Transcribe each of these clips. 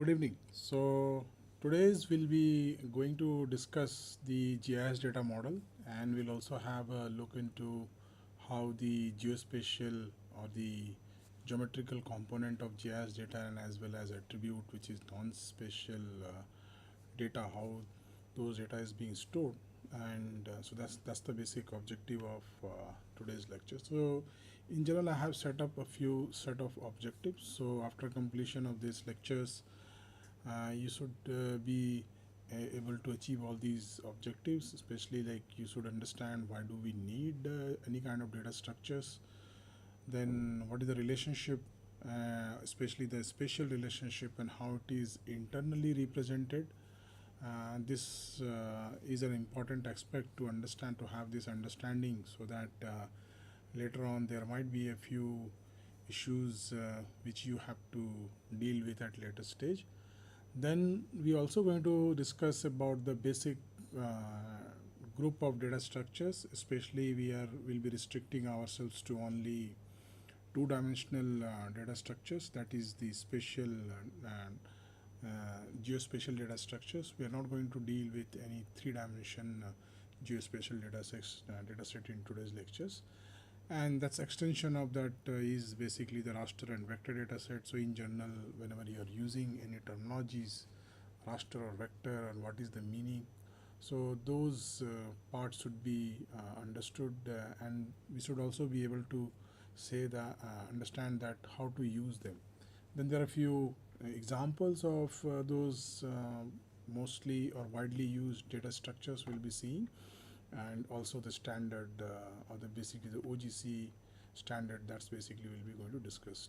Good evening. So today's we'll be going to discuss the GIS data model, and we'll also have a look into how the geospatial or the geometrical component of GIS data and as well as attribute which is non-spatial data, how those data is being stored. And so that's the basic objective of today's lecture. So in general I have set up a few set of objectives. So after completion of these lectures, you should be able to achieve all these objectives, especially like you should understand why do we need any kind of data structures, then what is the relationship, especially the spatial relationship and how it is internally represented. This is an important aspect to understand, to have this understanding, so that later on there might be a few issues which you have to deal with at later stage. Then we also going to discuss about the basic uh, group of data structures. Especially will be restricting ourselves to only two-dimensional data structures. That is the spatial geospatial data structures. We are not going to deal with any three-dimension geospatial data set in today's lectures. And that's extension of that is basically the raster and vector data set. So in general, whenever you are using any terminologies, raster or vector, and what is the meaning, so those parts should be understood, and we should also be able to say that understand that how to use them. Then there are a few examples of those mostly or widely used data structures we'll be seeing, and also the standard or the basically the OGC standard. That's basically we'll be going to discuss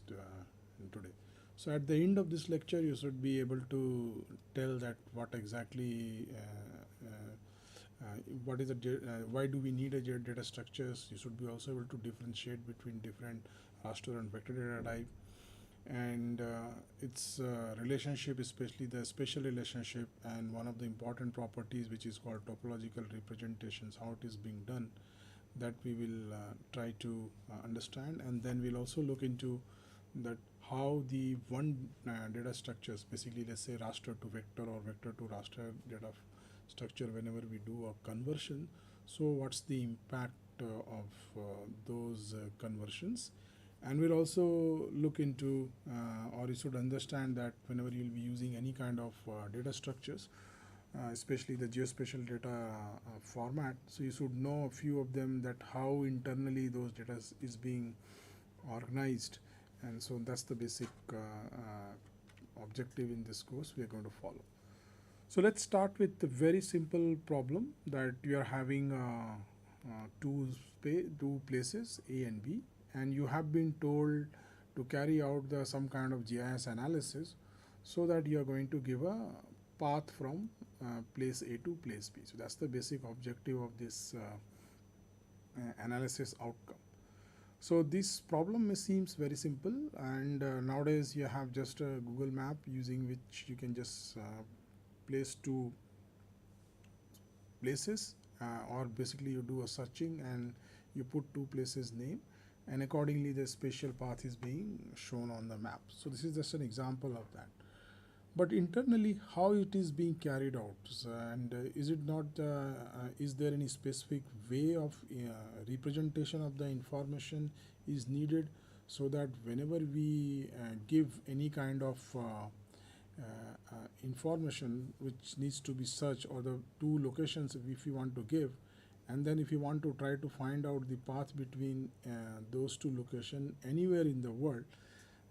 today. So at the end of this lecture, you should be able to tell that what exactly what is why do we need a data structures. You should be also able to differentiate between different raster and vector data type, and its relationship, especially the spatial relationship, and one of the important properties which is called topological representations, how it is being done, that we will try to understand. And then we'll also look into that how the one data structures, basically let's say raster to vector or vector to raster data structure, whenever we do a conversion, so what's the impact of those conversions. And we'll also look into or you should understand that whenever you'll be using any kind of data structures, especially the geospatial data format, so you should know a few of them, that how internally those data is being organized. And so that's the basic objective in this course we are going to follow. So let's start with the very simple problem that you are having two places A and B, and you have been told to carry out some kind of GIS analysis, so that you are going to give a path from place A to place B. So that's the basic objective of this analysis outcome. So this problem seems very simple, and nowadays you have just a Google map using which you can just place two places, or basically you do a searching and you put two places name, and accordingly the spatial path is being shown on the map. So this is just an example of that. But internally, how it is being carried out, and is it not? Is there any specific way of representation of the information is needed, so that whenever we give any kind of information which needs to be searched, or the two locations if you want to give, and then if you want to try to find out the path between those two locations anywhere in the world,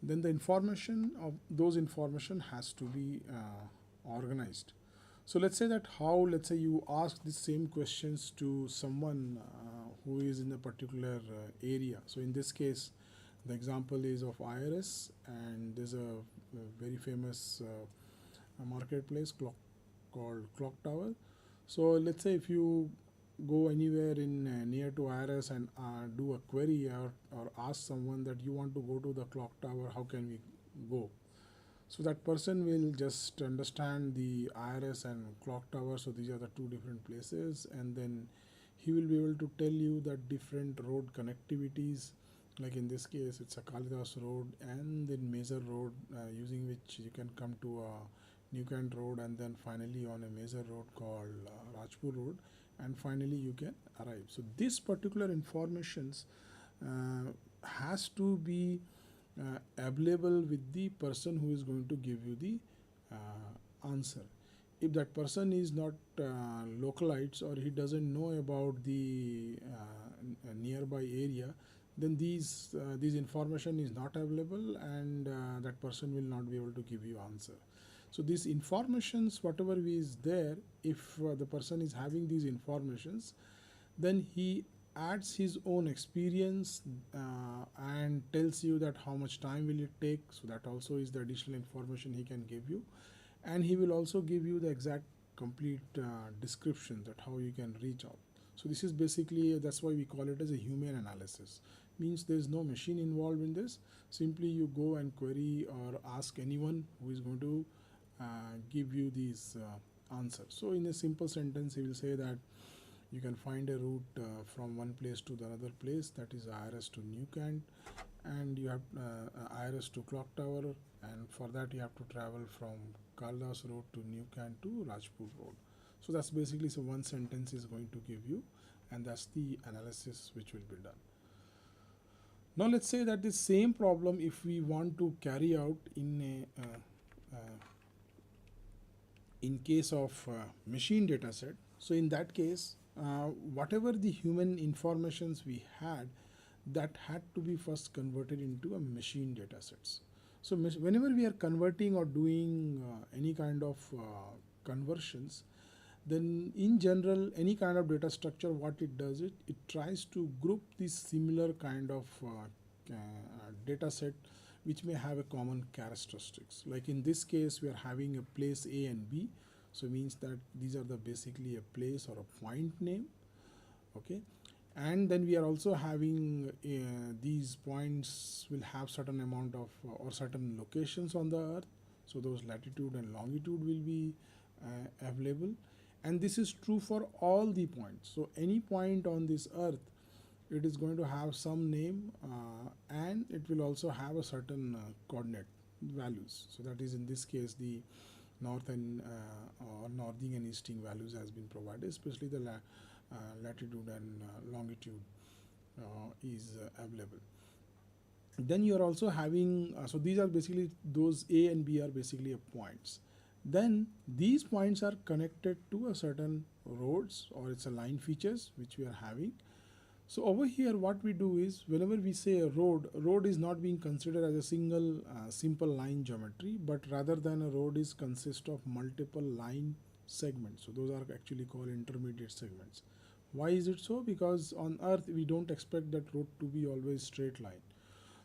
then the information of those information has to be organized. So let's say that how, let's say you ask the same questions to someone who is in a particular area. So in this case, the example is of IIRS, and there's a very famous marketplace called Clock Tower. So let's say if you go anywhere in near to IRS and do a query, or ask someone that you want to go to the clock tower, how can we go? So that person will just understand the IRS and clock tower, so these are the two different places, and then he will be able to tell you that different road connectivities Like in this case, it's a Kalidas road and then major road, using which you can come to a New Kent road, and then finally on a major road called Rajpur road, and finally you can arrive. So this particular informations has to be available with the person who is going to give you the answer. If that person is not localites, or he doesn't know about the nearby area, then these information is not available, and that person will not be able to give you answer. So these informations, whatever is there, if the person is having these informations, then he adds his own experience and tells you that how much time will it take. So that also is the additional information he can give you, and he will also give you the exact complete description that how you can reach out. So this is basically, that's why we call it as a human analysis. Means there is no machine involved in this. Simply you go and query or ask anyone who is going to give you these answers. So in a simple sentence, he will say that you can find a route from one place to the other place, that is IIRS to New Kent, and you have IIRS to Clock Tower, and for that you have to travel from Kaldas Road to New Kent to Rajpur Road. So that's basically, so one sentence is going to give you, and that's the analysis which will be done. Now let's say that the same problem, if we want to carry out in case of machine data set. So in that case, whatever the human informations we had, that had to be first converted into a machine data sets. So whenever we are converting or doing any kind of conversions, then in general, any kind of data structure, what it does, it tries to group these similar kind of data set which may have a common characteristics. Like in this case, we are having a place A and B, so means that these are the basically a place or a point name. Okay, and then we are also having these points will have certain amount of or certain locations on the earth, so those latitude and longitude will be available, and this is true for all the points. So any point on this earth, it is going to have some name, and it will also have a certain coordinate values. So that is in this case the north and or northing and easting values has been provided, especially the latitude and longitude is available. Then you are also having, so these are basically, those A and B are basically points. Then these points are connected to a certain roads, or it's a line features which we are having. So over here what we do is, whenever we say a road is not being considered as a single simple line geometry, but rather than a road is consist of multiple line segments. So those are actually called intermediate segments. Why is it so? Because on earth we don't expect that road to be always straight line.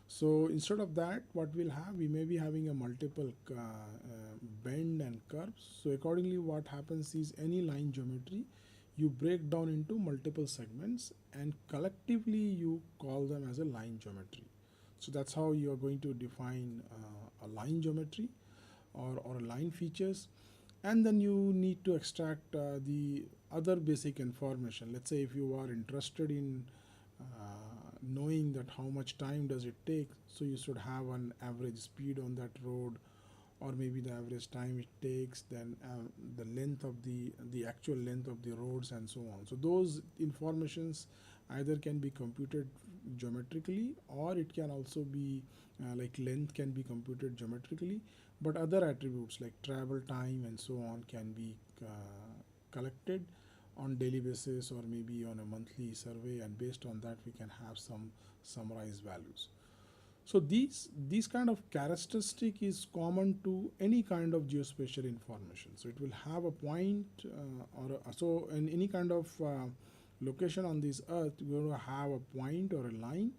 So instead of that, what we'll have, we may be having a multiple bend and curves. So accordingly what happens is, any line geometry you break down into multiple segments, and collectively you call them as a line geometry. So that's how you are going to define a line geometry or line features. And then you need to extract the other basic information. Let's say if you are interested in knowing that how much time does it take, so you should have an average speed on that road, or maybe the average time it takes, then the length of the actual length of the roads, and so on. So those informations either can be computed geometrically, or it can also be like length can be computed geometrically, but other attributes like travel time and so on can be collected on daily basis, or maybe on a monthly survey, and based on that we can have some summarized values. So these kind of characteristic is common to any kind of geospatial information. So it will have a point so in any kind of location on this earth, we will have a point or a line,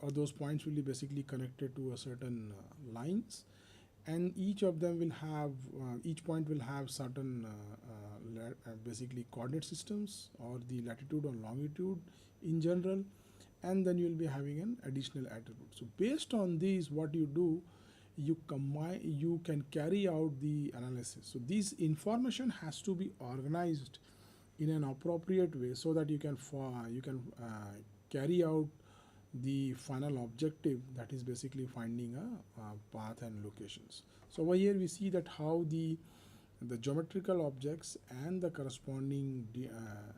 or those points will be basically connected to a certain lines, and each of them will have each point will have certain basically coordinate systems, or the latitude or longitude in general, and then you will be having an additional attribute. So based on these, what you do, you combine, you can carry out the analysis. So this information has to be organized in an appropriate way, so that you can carry out the final objective, that is basically finding a path and locations. So over here we see that how the geometrical objects and the corresponding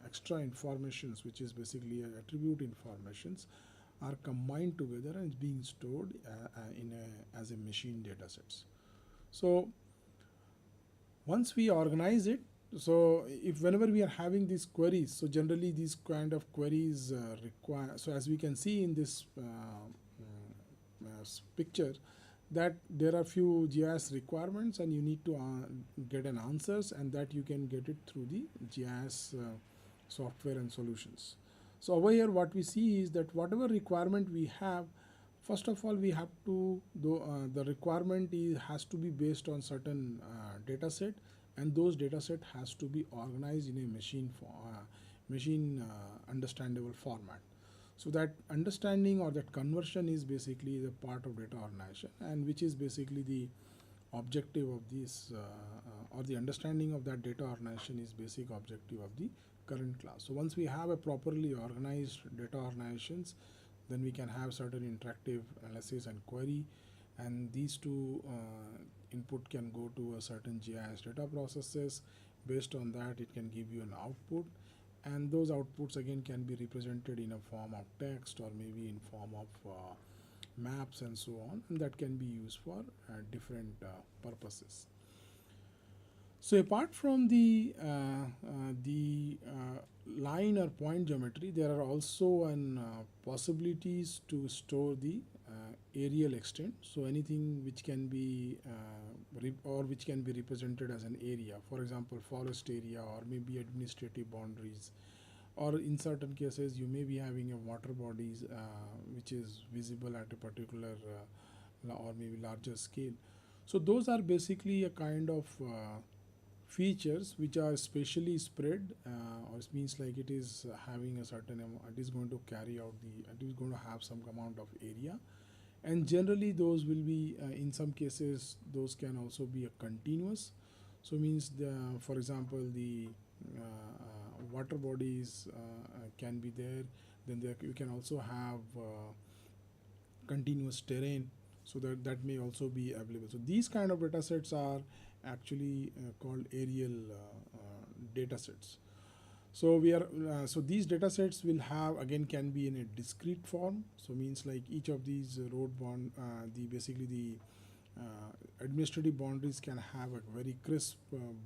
extra informations, which is basically attribute informations, are combined together and is being stored as a machine data sets. So once we organize it, so if whenever we are having these queries, so generally these kind of queries require, so as we can see in this picture, that there are few GIS requirements and you need to get an answers, and that you can get it through the GIS software and solutions. So over here what we see is that whatever requirement we have, first of all we have to the requirement has to be based on certain data set, and those data set has to be organized in a machine understandable format. So that understanding or that conversion is basically the part of data organization, and which is basically the objective of this or the understanding of that data organization is basic objective of the current class. So once we have a properly organized data organizations, then we can have certain interactive analysis and query, and these two input can go to a certain GIS data processes. Based on that, it can give you an output, and those outputs again can be represented in a form of text or maybe in form of maps and so on, and that can be used for different purposes. So apart from the line or point geometry, there are also possibilities to store the aerial extent. So anything which can be which can be represented as an area, for example forest area or maybe administrative boundaries, or in certain cases you may be having a water bodies which is visible at a particular or maybe larger scale. So those are basically a kind of features which are spatially spread, or it means like it is having a certain amount, it is going to carry out it is going to have some amount of area, and generally those will be in some cases those can also be a continuous. So means for example the water bodies can be there, then you can also have continuous terrain, so that may also be available. So these kind of data sets are actually called aerial data sets. So these data sets will have, again, can be in a discrete form. So means like each of these road bond the basically the administrative boundaries can have a very crisp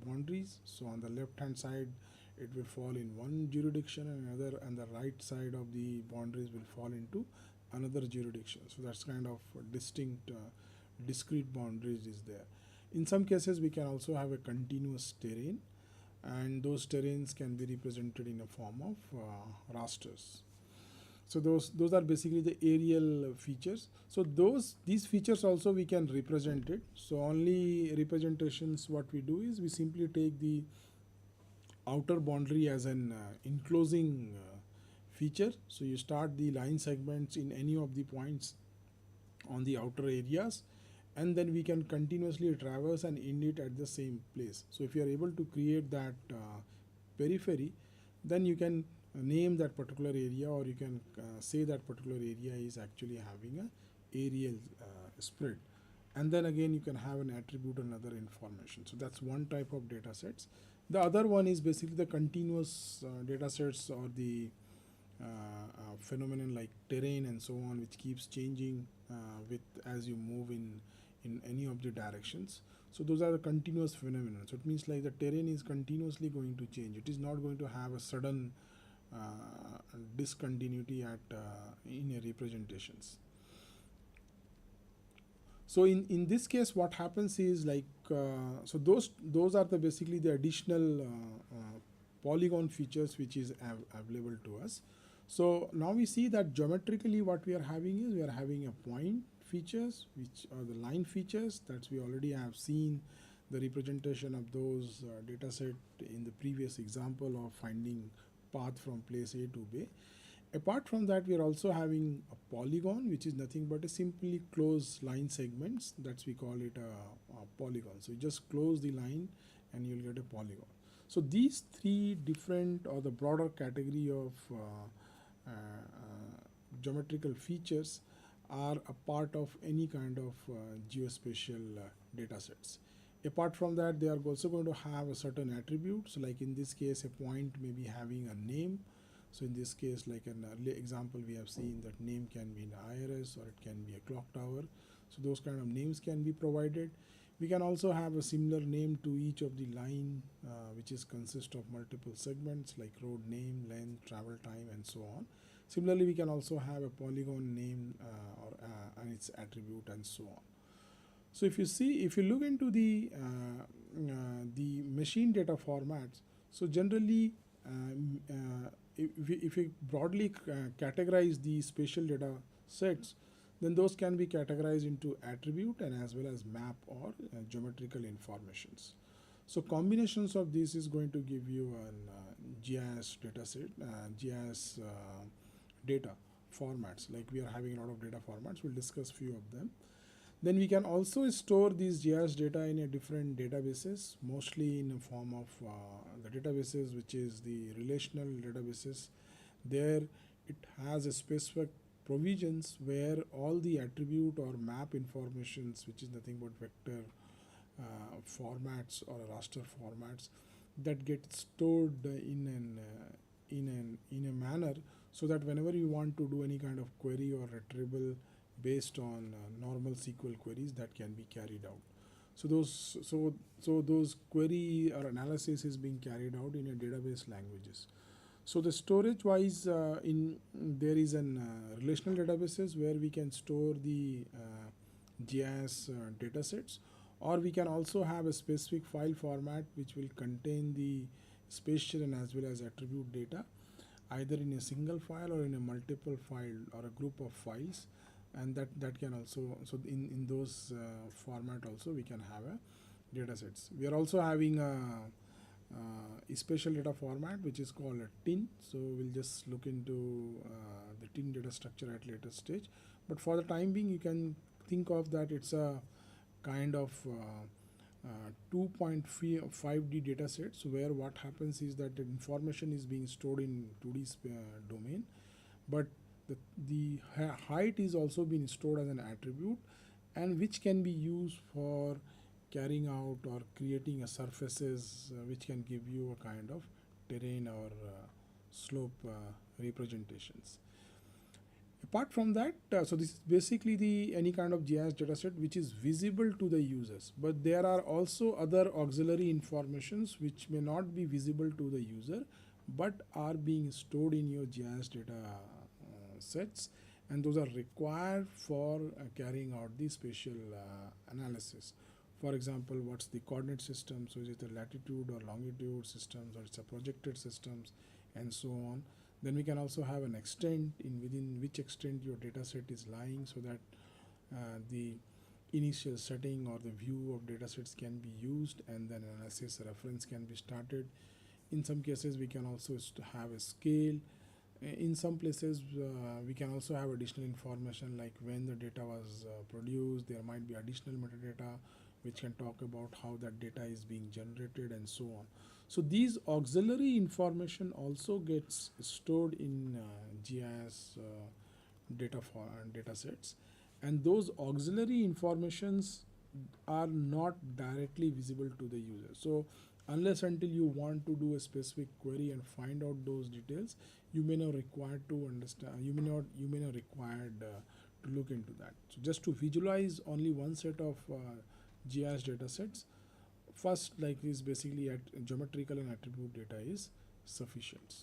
boundaries. So on the left hand side it will fall in one jurisdiction, and the right side of the boundaries will fall into another jurisdiction. So that's kind of distinct discrete boundaries is there. In some cases we can also have a continuous terrain, and those terrains can be represented in a form of rasters. So those are basically the aerial features. So these features also we can represent it. So only representations what we do is we simply take the outer boundary as an enclosing feature. So you start the line segments in any of the points on the outer areas, and then we can continuously traverse and end it at the same place. So if you are able to create that periphery, then you can name that particular area, or you can say that particular area is actually having a aerial spread, and then again you can have an attribute and other information. So that's one type of data sets. The other one is basically the continuous data sets, or the phenomenon like terrain and so on, which keeps changing with as you move in any of the directions. So those are the continuous phenomena. So it means like the terrain is continuously going to change. It is not going to have a sudden discontinuity in a representations. So in this case what happens is like so those are the basically the additional polygon features which is available to us. So now we see that geometrically what we are having is we are having a point features, which are the line features that we already have seen the representation of those data set in the previous example of finding path from place A to B. Apart from that, we are also having a polygon, which is nothing but a simply closed line segments. That's we call it a polygon. So you just close the line and you'll get a polygon. So these three different, or the broader category of geometrical features are a part of any kind of geospatial data sets. Apart from that, they are also going to have a certain attributes, like in this case a point may be having a name. So in this case, like an early example we have seen, that name can be an IIRS or it can be a clock tower. So those kind of names can be provided. We can also have a similar name to each of the line which is consist of multiple segments, like road name, length, travel time, and so on. Similarly, we can also have a polygon name and its attribute and so on. So if you see, if you look into the machine data formats, so generally if we broadly categorize the spatial data sets, then those can be categorized into attribute and as well as map or geometrical informations. So combinations of this is going to give you an GIS data set, GIS data formats. Like we are having a lot of data formats, we'll discuss few of them. Then we can also store these GIS data in a different databases, mostly in the form of the databases which is the relational databases. There it has a specific provisions where all the attribute or map informations, which is nothing but vector formats or raster formats, that get stored in a manner so that whenever you want to do any kind of query or retrieval based on normal SQL queries, that can be carried out. So those query or analysis is being carried out in a database languages. So the storage wise, there is an relational databases where we can store the GIS data sets, or we can also have a specific file format which will contain the spatial and as well as attribute data, either in a single file or in a multiple file or a group of files. And that can also, so in those format also we can have a data sets. We are also having a spatial data format which is called a tin. So we'll just look into the tin data structure at later stage, but for the time being you can think of that it's a kind of 2.5D data sets, where what happens is that the information is being stored in 2D domain, but the height is also being stored as an attribute, and which can be used for carrying out or creating a surfaces which can give you a kind of terrain or slope representations. Apart from that, so this is basically the any kind of GIS dataset which is visible to the users, but there are also other auxiliary informations which may not be visible to the user but are being stored in your GIS data sets, and those are required for carrying out the spatial analysis. For example, what's the coordinate system? So is it a latitude or longitude systems, or it's a projected systems, and so on. Then we can also have an extent, in within which extent your data set is lying, so that the initial setting or the view of data sets can be used, and then analysis reference can be started. In some cases we can also have a scale. In some places we can also have additional information, like when the data was produced. There might be additional metadata which can talk about how that data is being generated and so on. So these auxiliary information also gets stored in GIS data sets, and those auxiliary informations are not directly visible to the user. So unless until you want to do a specific query and find out those details, you may not required to understand, you may not required to look into that. So just to visualize only one set of GIS data sets, first, like, is basically at geometrical and attribute data is sufficient.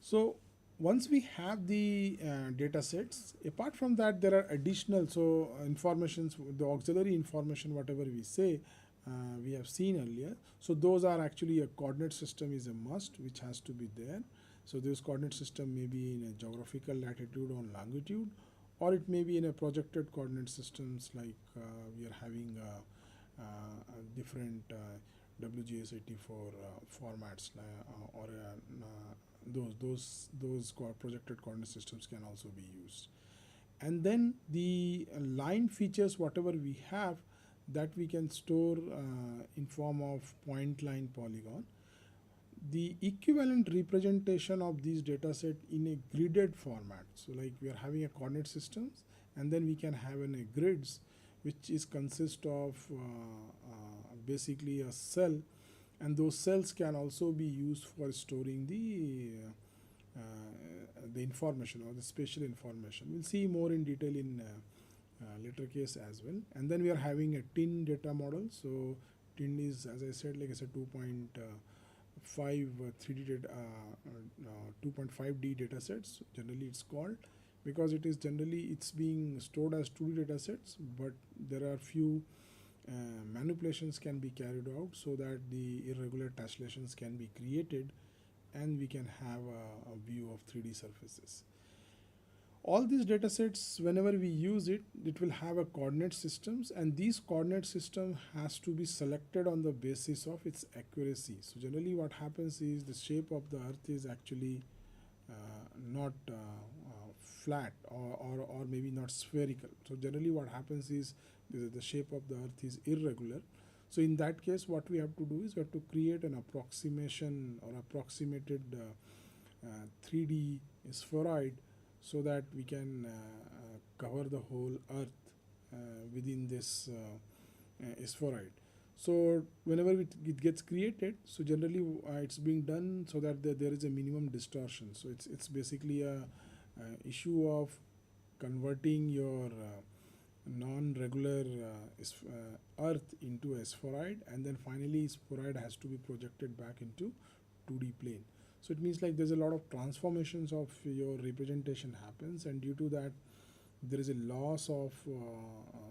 So once we have the data sets, apart from that there are additional, so informations, the auxiliary information whatever we say, we have seen earlier. So those are actually, a coordinate system is a must which has to be there. So this coordinate system may be in a geographical latitude or longitude, or it may be in a projected coordinate systems, like we are having different WGS84 formats, or those projected coordinate systems can also be used. And then the line features whatever we have, that we can store in form of point line polygon. the equivalent representation of these data set in a gridded format. So like we are having a coordinate systems, and then we can have in a grids, which is consist of basically a cell, and those cells can also be used for storing the information or the spatial information. We'll see more in detail in later case as well. And then we are having a tin data model. So tin is, as I said, like I said, 2.5 3D data, 2.5D data sets. Generally, it's called, because it is generally it's being stored as 2D data sets, but there are few manipulations can be carried out so that the irregular tessellations can be created, and we can have a view of 3D surfaces. All these data sets, whenever we use it, it will have a coordinate systems, and these coordinate system has to be selected on the basis of its accuracy. So generally what happens is the shape of the earth is actually not flat, or maybe not spherical. So generally what happens is the shape of the earth is irregular. So in that case, what we have to do is we have to create an approximation or approximated 3D spheroid, so that we can cover the whole earth within this spheroid. So whenever it gets created, so generally it's being done so that there is a minimum distortion. So it's basically a issue of converting your non-regular earth into a spheroid, and then finally spheroid has to be projected back into 2D plane. So it means like there's a lot of transformations of your representation happens, and due to that there is a loss of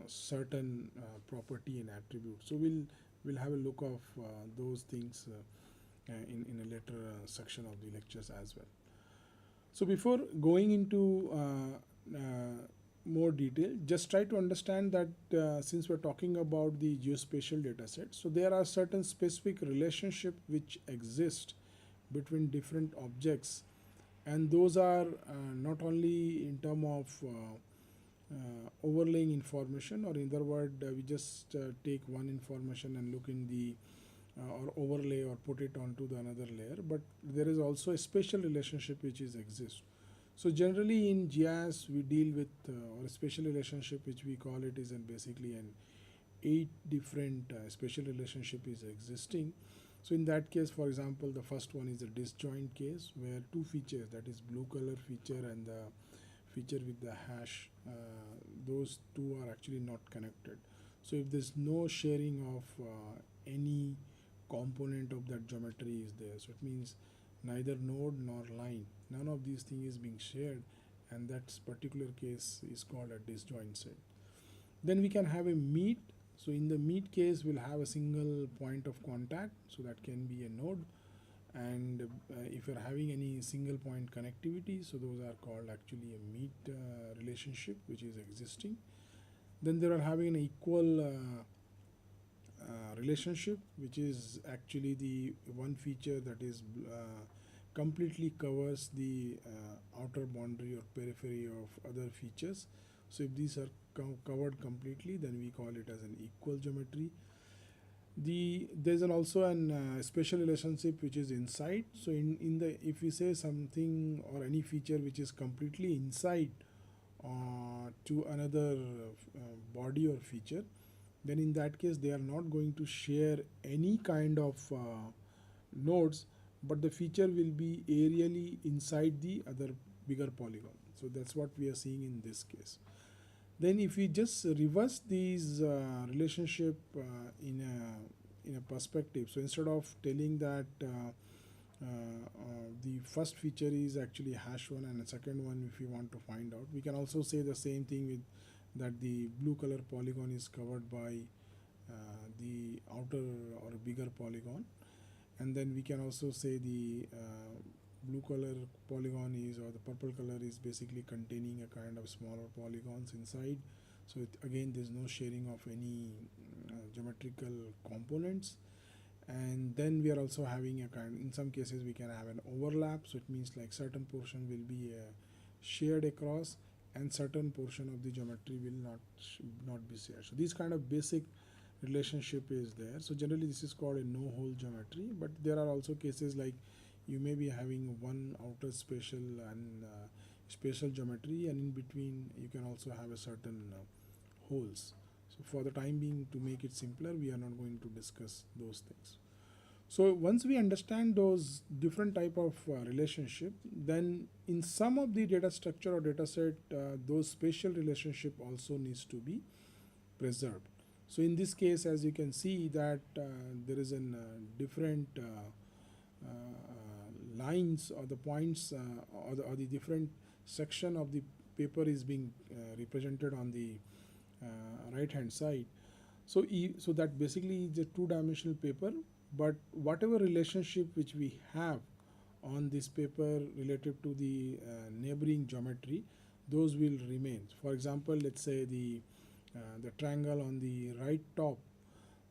certain property and attribute. So we'll have a look of those things in a later section of the lectures as well. So before going into more detail, just try to understand that since we're talking about the geospatial data set, so there are certain specific relationship which exist between different objects, and those are not only in term of overlaying information, or in other word we just take one information and look in the or overlay or put it onto the another layer, but there is also a spatial relationship which is exist. So generally in GIS we deal with or a spatial relationship which we call it is basically an 8 different spatial relationship is existing. So in that case, for example, the first one is a disjoint case where two features, that is blue color feature and the feature with the hash, those two are actually not connected. So if there's no sharing of any component of that geometry is there, so it means neither node nor line, none of these things is being shared, and that particular case is called a disjoint set. Then we can have a meet. So in the meet case, we'll have a single point of contact, so that can be a node. And if you're having any single point connectivity, so those are called actually a meet relationship which is existing. Then there are having an equal relationship, which is actually the one feature that is completely covers the outer boundary or periphery of other features. So if these are covered completely, then we call it as an equal geometry. There's also an special relationship which is inside. So in the if we say something or any feature which is completely inside to another body or feature, then in that case they are not going to share any kind of nodes, but the feature will be aerially inside the other bigger polygon. So that's what we are seeing in this case. Then if we just reverse these relationship in a perspective, so instead of telling that the first feature is actually hash1 and the second one if we want to find out, we can also say the same thing with that the blue color polygon is covered by the outer or bigger polygon, and then we can also say the blue color polygon is, or the purple color is basically containing a kind of smaller polygons inside. So again there's no sharing of any geometrical components. And then we are also having a kind, in some cases we can have an overlap, so it means like certain portion will be shared across and certain portion of the geometry will not be shared. So these kind of basic relationship is there. So generally this is called a no-hole geometry, but there are also cases like you may be having one outer spatial and spatial geometry, and in between you can also have a certain holes. So for the time being, to make it simpler, we are not going to discuss those things. So once we understand those different type of relationship, then in some of the data structure or data set, those spatial relationship also needs to be preserved. So in this case, as you can see that there is an different lines or the points or the different section of the paper is being represented on the right hand side. So, so that basically is a two-dimensional paper, but whatever relationship which we have on this paper related to the neighboring geometry, those will remain. For example, let's say the triangle on the right top.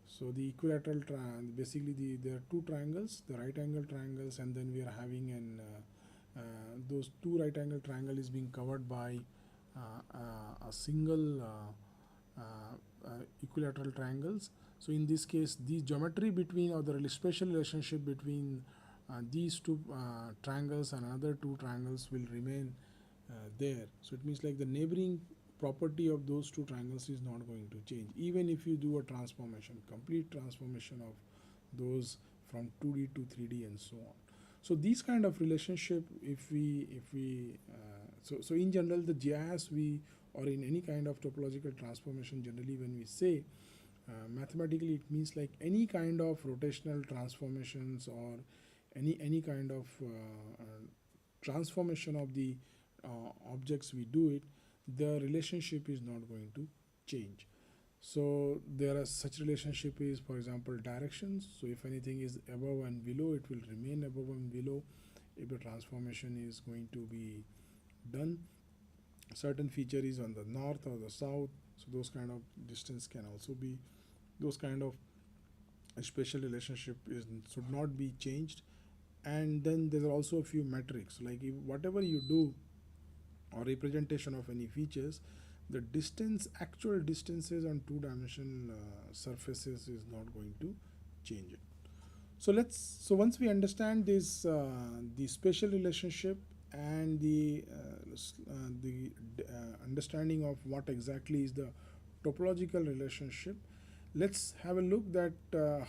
So the equilateral basically there are two triangles, the right angle triangles, and then we are having an those two right angle triangle is being covered by a single equilateral triangles. So in this case, the geometry between or the spatial relationship between these two triangles and another two triangles will remain there. So it means like the neighboring property of those two triangles is not going to change, even if you do a transformation, complete transformation of those from 2D to 3D and so on. So these kind of relationship, if we so in general the GIS we or in any kind of topological transformation, generally when we say mathematically, it means like any kind of rotational transformations or any kind of transformation of the objects we do it, the relationship is not going to change. So there are such relationship is, for example, directions. So if anything is above and below, it will remain above and below. If the transformation is going to be done, certain feature is on the north or the south, so those kind of distance can also be, those kind of spatial relationship is should not be changed. And then there are also a few metrics, like if whatever you do or representation of any features, the distance, actual distances on two-dimensional surfaces is not going to change it. So once we understand this, the spatial relationship and the understanding of what exactly is the topological relationship, let's have a look that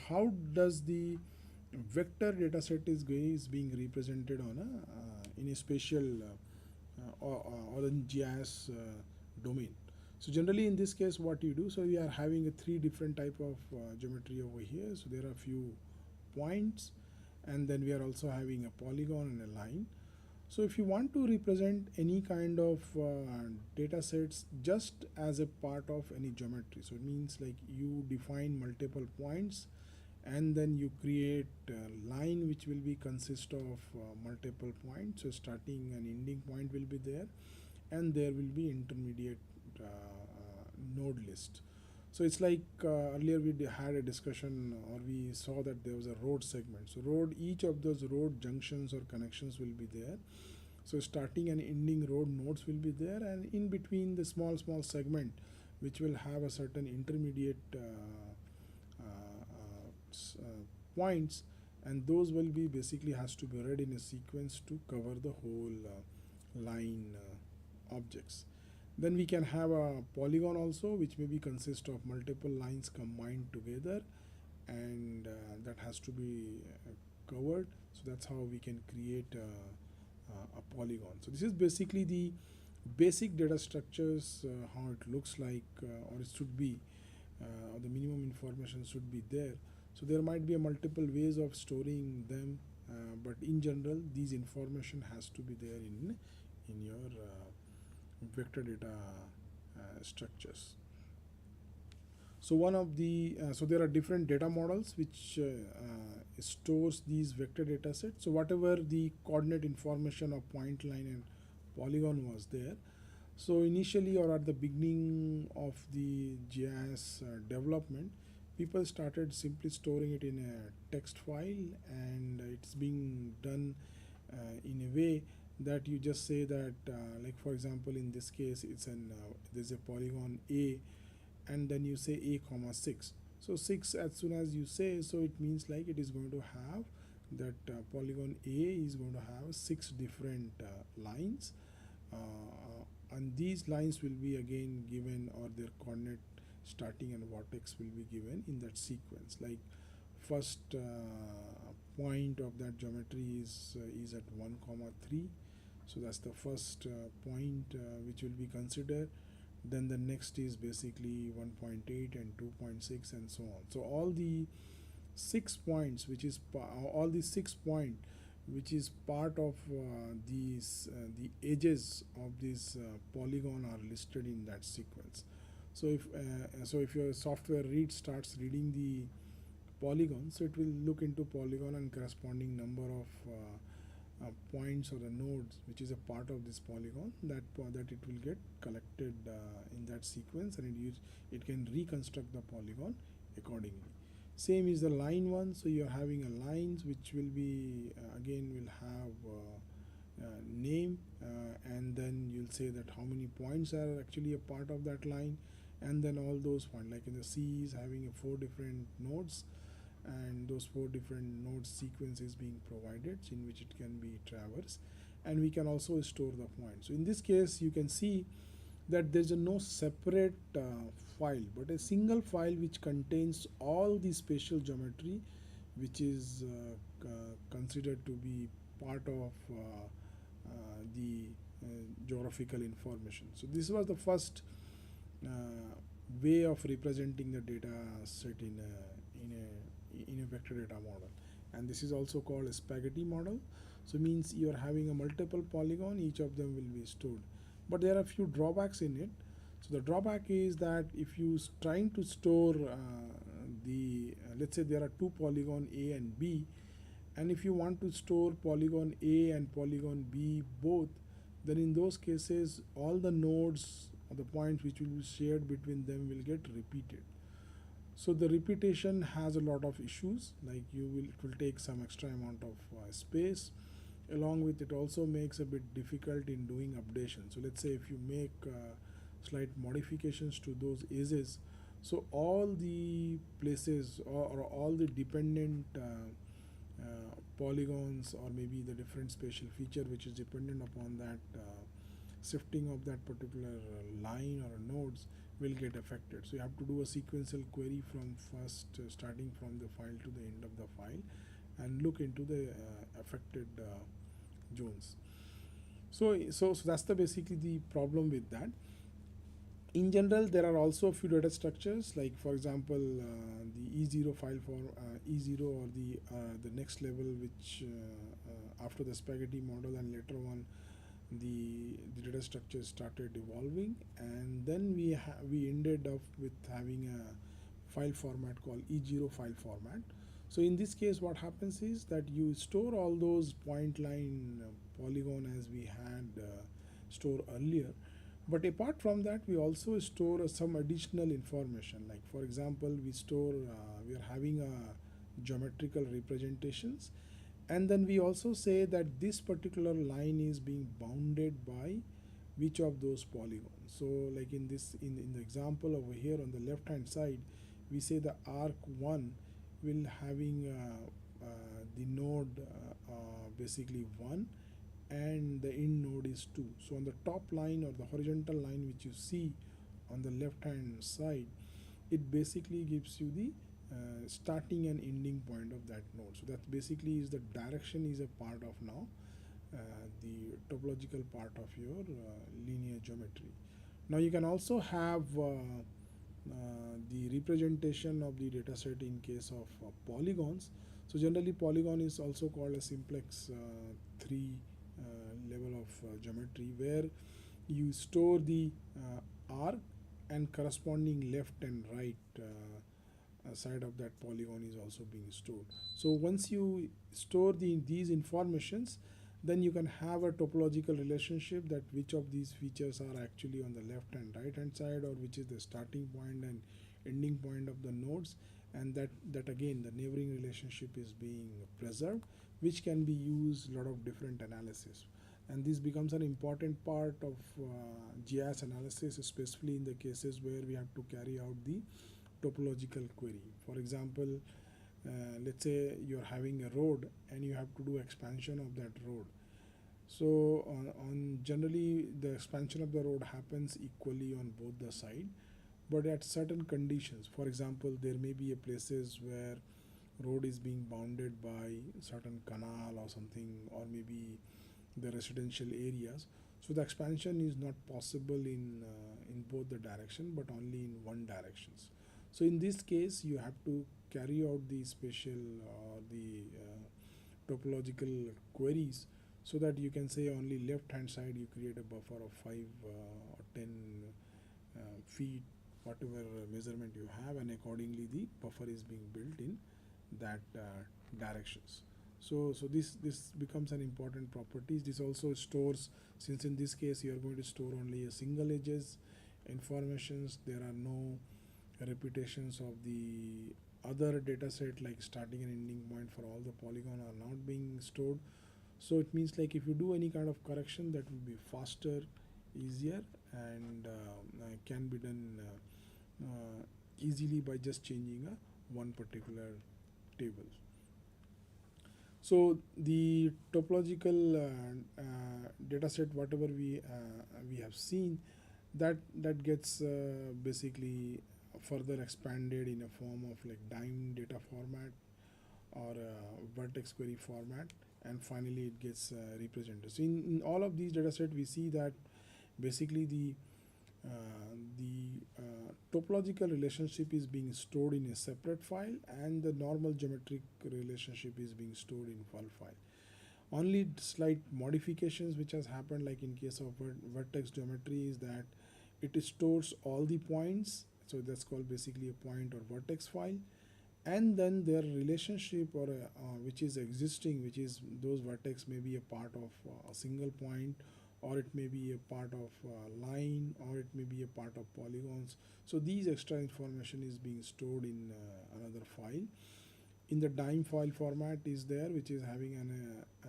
how does the vector data set is being represented on a in a spatial or in GIS domain. So generally in this case what you do, so we are having a three different type of geometry over here. So there are a few points, and then we are also having a polygon and a line. So if you want to represent any kind of data sets just as a part of any geometry, so it means like you define multiple points and then you create a line which will be consist of multiple points. So starting and ending point will be there, and there will be intermediate node list. So it's like earlier we had a discussion or we saw that there was a road segment. So road, each of those road junctions or connections will be there. So starting and ending road nodes will be there, and in between the small segment which will have a certain intermediate points, and those will be basically has to be read in a sequence to cover the whole line objects. Then we can have a polygon also, which may be consist of multiple lines combined together, and that has to be covered. So that's how we can create a polygon. So this is basically the basic data structures, how it looks like, or it should be, or the minimum information should be there. So there might be a multiple ways of storing them, but in general these information has to be there in your vector data structures. So one of the so there are different data models which stores these vector data sets. So whatever the coordinate information of point, line and polygon was there, so initially or at the beginning of the GIS development, people started simply storing it in a text file, and it's being done in a way that you just say that like for example in this case it's an there's a polygon A, and then you say A comma 6. So 6 as soon as you say, so it means like it is going to have that polygon A is going to have 6 different lines, and these lines will be again given, or their coordinate starting and vertex will be given in that sequence. Like first point of that geometry is at 1 comma 3, so that's the first point which will be considered. Then the next is basically 1.8 and 2.6 and so on. So all the 6 points which is all the 6 point which is part of these the edges of this polygon are listed in that sequence. So if your software starts reading the polygon, so it will look into polygon and corresponding number of points or the nodes which is a part of this polygon, that it will get collected in that sequence, and it can reconstruct the polygon accordingly. Same is the line one, so you're having a lines which will be again will have name, and then you'll say that how many points are actually a part of that line, and then all those points, like in the C is having a 4 different nodes, and those 4 different node sequences being provided in which it can be traversed, and we can also store the points. So in this case you can see that there's no separate file, but a single file which contains all the spatial geometry which is considered to be part of the geographical information. So this was the first way of representing the data set in a vector data model, and this is also called a spaghetti model. So means you are having a multiple polygon, each of them will be stored, but there are a few drawbacks in it. So the drawback is that if you trying to store let's say there are two polygon A and B, and if you want to store polygon A and polygon B both, then in those cases all the nodes or the points which will be shared between them will get repeated. So the repetition has a lot of issues, like it will take some extra amount of space. Along with it also makes a bit difficult in doing updation. So let's say if you make slight modifications to those edges, so all the places or all the dependent polygons, or maybe the different spatial feature which is dependent upon that shifting of that particular line or nodes will get affected. So you have to do a sequential query from first starting from the file to the end of the file, and look into the affected zones. So that's basically the problem with that. In general, there are also a few data structures, like for example the E0 file for E0, or the next level, which after the spaghetti model and later on the data structure started evolving, and then we ended up with having a file format called E0 file format. So in this case what happens is that you store all those point line polygon as we had stored earlier, but apart from that we also store some additional information. Like for example, we are having a geometrical representations, and then we also say that this particular line is being bounded by which of those polygons. So like in the example over here on the left hand side, we say the arc 1 will having the node basically 1, and the end node is 2. So on the top line or the horizontal line which you see on the left hand side, it basically gives you the starting and ending point of that node. So that basically is the direction is a part of now the topological part of your linear geometry. Now you can also have the representation of the data set in case of polygons. So generally polygon is also called a simplex 3 level of geometry, where you store the arc and corresponding left and right side of that polygon is also being stored. So once you store these informations, then you can have a topological relationship that which of these features are actually on the left and right hand side, or which is the starting point and ending point of the nodes, and that again the neighboring relationship is being preserved, which can be used a lot of different analysis. And this becomes an important part of GIS analysis, especially in the cases where we have to carry out the topological query. For example, let's say you're having a road and you have to do expansion of that road. So on generally the expansion of the road happens equally on both the side, but at certain conditions. For example, there may be a places where road is being bounded by certain canal or something, or maybe the residential areas. So the expansion is not possible in both the direction, but only in one directions. So in this case, you have to carry out the spatial or the topological queries, so that you can say only left hand side you create a buffer of 5 or 10 feet, whatever measurement you have, and accordingly the buffer is being built in that directions. So this becomes an important property. This also stores, since in this case you are going to store only a single edges informations, there are no repetitions of the other data set like starting and ending point for all the polygon are not being stored. So it means like if you do any kind of correction, that will be faster, easier, and can be done easily by just changing one particular table. So the topological data set, whatever we have seen, that gets basically further expanded in a form of like dime data format or vertex query format, and finally it gets represented. So in all of these data set, we see that basically the topological relationship is being stored in a separate file, and the normal geometric relationship is being stored in one file. Only slight modifications which has happened, like in case of vertex geometry, is that it stores all the points, so that's called basically a point or vertex file, and then their relationship or which is existing, which is those vertex may be a part of a single point, or it may be a part of line, or it may be a part of polygons. So these extra information is being stored in another file. In the dime file format is there, which is having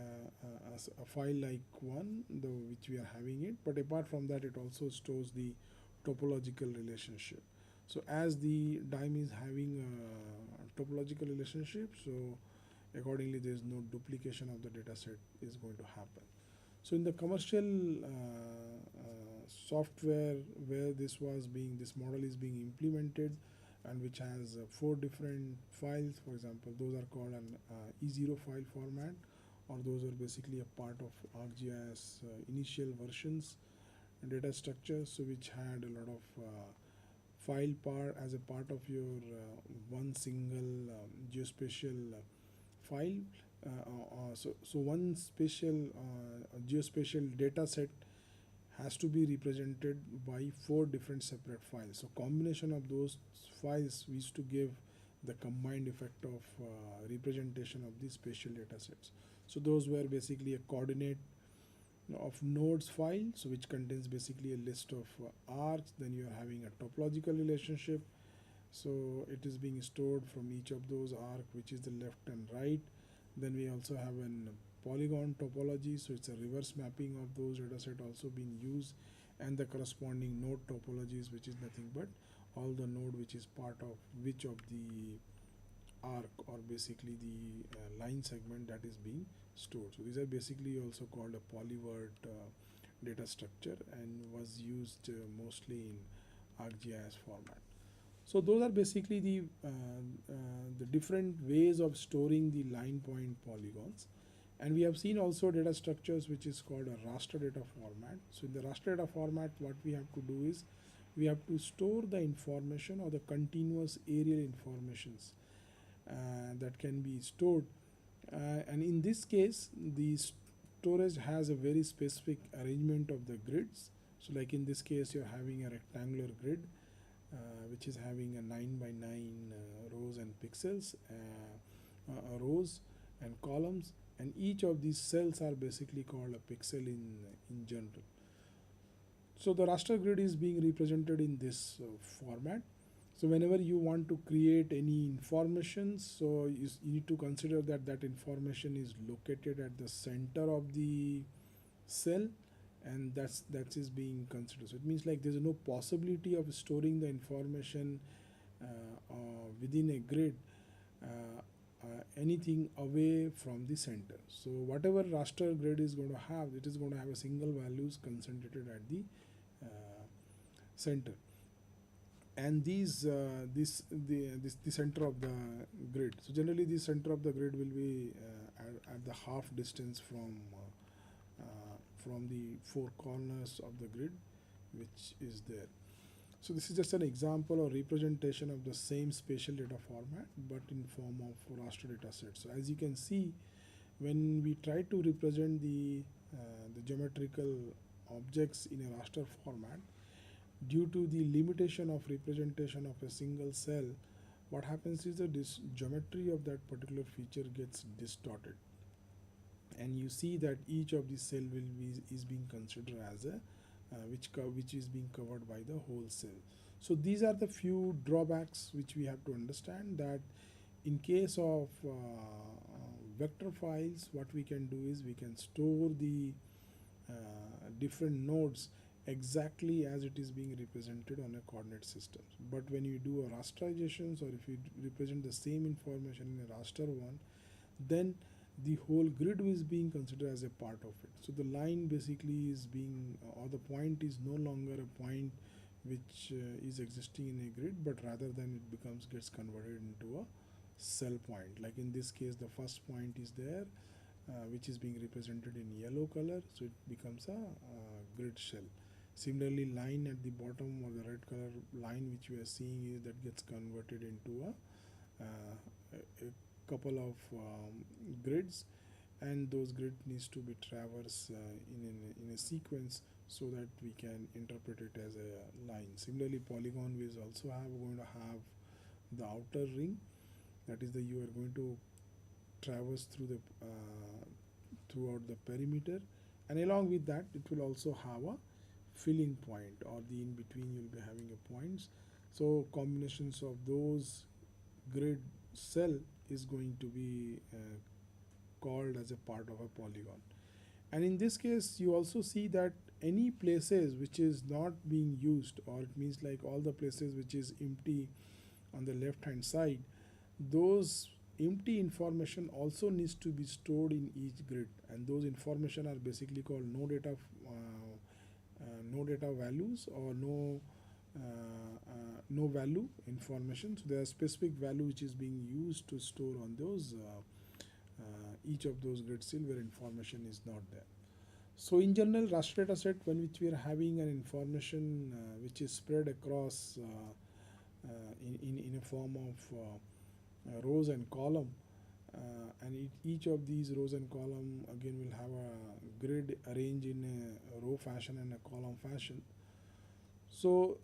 a file like one, which we are having it, but apart from that it also stores the topological relationship. So as the dime is having a topological relationship, so accordingly there is no duplication of the data set is going to happen. So in the commercial software where this model is being implemented, and which has 4 different files, for example, those are called an E0 file format, or those are basically a part of ArcGIS initial versions data structure, so which had a lot of file part as a part of your one single geospatial file. So one spatial geospatial data set has to be represented by 4 different separate files. So combination of those files used to give the combined effect of representation of these spatial data sets. So those were basically a coordinate of nodes file, so which contains basically a list of arcs. Then you are having a topological relationship, so it is being stored from each of those arc, which is the left and right. Then we also have an polygon topology, so it's a reverse mapping of those data set also being used, and the corresponding node topologies, which is nothing but all the node which is part of which of the arc, or basically the line segment that is being stored. So these are basically also called a polyvert data structure, and was used mostly in ArcGIS format. So those are basically the different ways of storing the line point polygons. And we have seen also data structures which is called a raster data format. So in the raster data format, what we have to do is we have to store the information or the continuous aerial informations that can be stored. And in this case, the storage has a very specific arrangement of the grids. So like in this case, you're having a rectangular grid which is having a 9 by 9 rows and pixels, rows and columns, and each of these cells are basically called a pixel in general. So the raster grid is being represented in this format. So whenever you want to create any information, so you need to consider that that information is located at the center of the cell, and that is being considered. So it means like there's no possibility of storing the information within a grid anything away from the center. So whatever raster grid is going to have, it is going to have a single values concentrated at the center. And the center of the grid. So generally, the center of the grid will be at the half distance from the four corners of the grid, which is there. So this is just an example or representation of the same spatial data format, but in form of raster data set. So as you can see, when we try to represent the geometrical objects in a raster format, due to the limitation of representation of a single cell, what happens is that this geometry of that particular feature gets distorted, and you see that each of the cell will be is being considered as a which is being covered by the whole cell. So these are the few drawbacks which we have to understand, that in case of vector files, what we can do is we can store the different nodes exactly as it is being represented on a coordinate system. But when you do a rasterizations, or if you represent the same information in a raster one, then the whole grid is being considered as a part of it. So the line basically is being, or the point is no longer a point which is existing in a grid, but rather than it gets converted into a cell point. Like in this case, the first point is there, which is being represented in yellow color, so it becomes a grid shell. Similarly, line at the bottom, or the red color line which we are seeing, is that gets converted into a couple of grids, and those grid needs to be traversed in a sequence so that we can interpret it as a line. Similarly, polygon is also going to have the outer ring, that is you are going to traverse throughout the perimeter, and along with that it will also have a filling point, or the in between you'll be having a points. So combinations of those grid cell is going to be called as a part of a polygon. And in this case, you also see that any places which is not being used, or it means like all the places which is empty on the left hand side, those empty information also needs to be stored in each grid, and those information are basically called no data values, or no value information. So there are specific value which is being used to store on those each of those grid cell where information is not there. So in general, raster data set, when which we are having an information which is spread across in a form of rows and column, and each of these rows and column again will have a grid arranged in a row fashion and a column fashion. So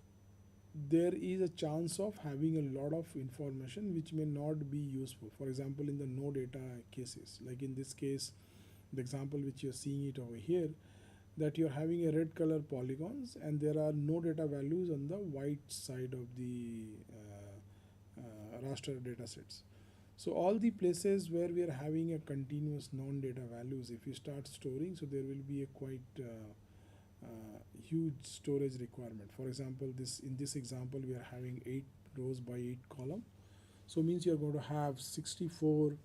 there is a chance of having a lot of information which may not be useful. For example, in the no data cases, like in this case, the example which you're seeing it over here, that you're having a red color polygons and there are no data values on the white side of the raster data sets. So all the places where we are having a continuous non-data values, if you start storing, so there will be a quite huge storage requirement. For example, in this example we are having 8 rows by 8 column, so means you are going to have 64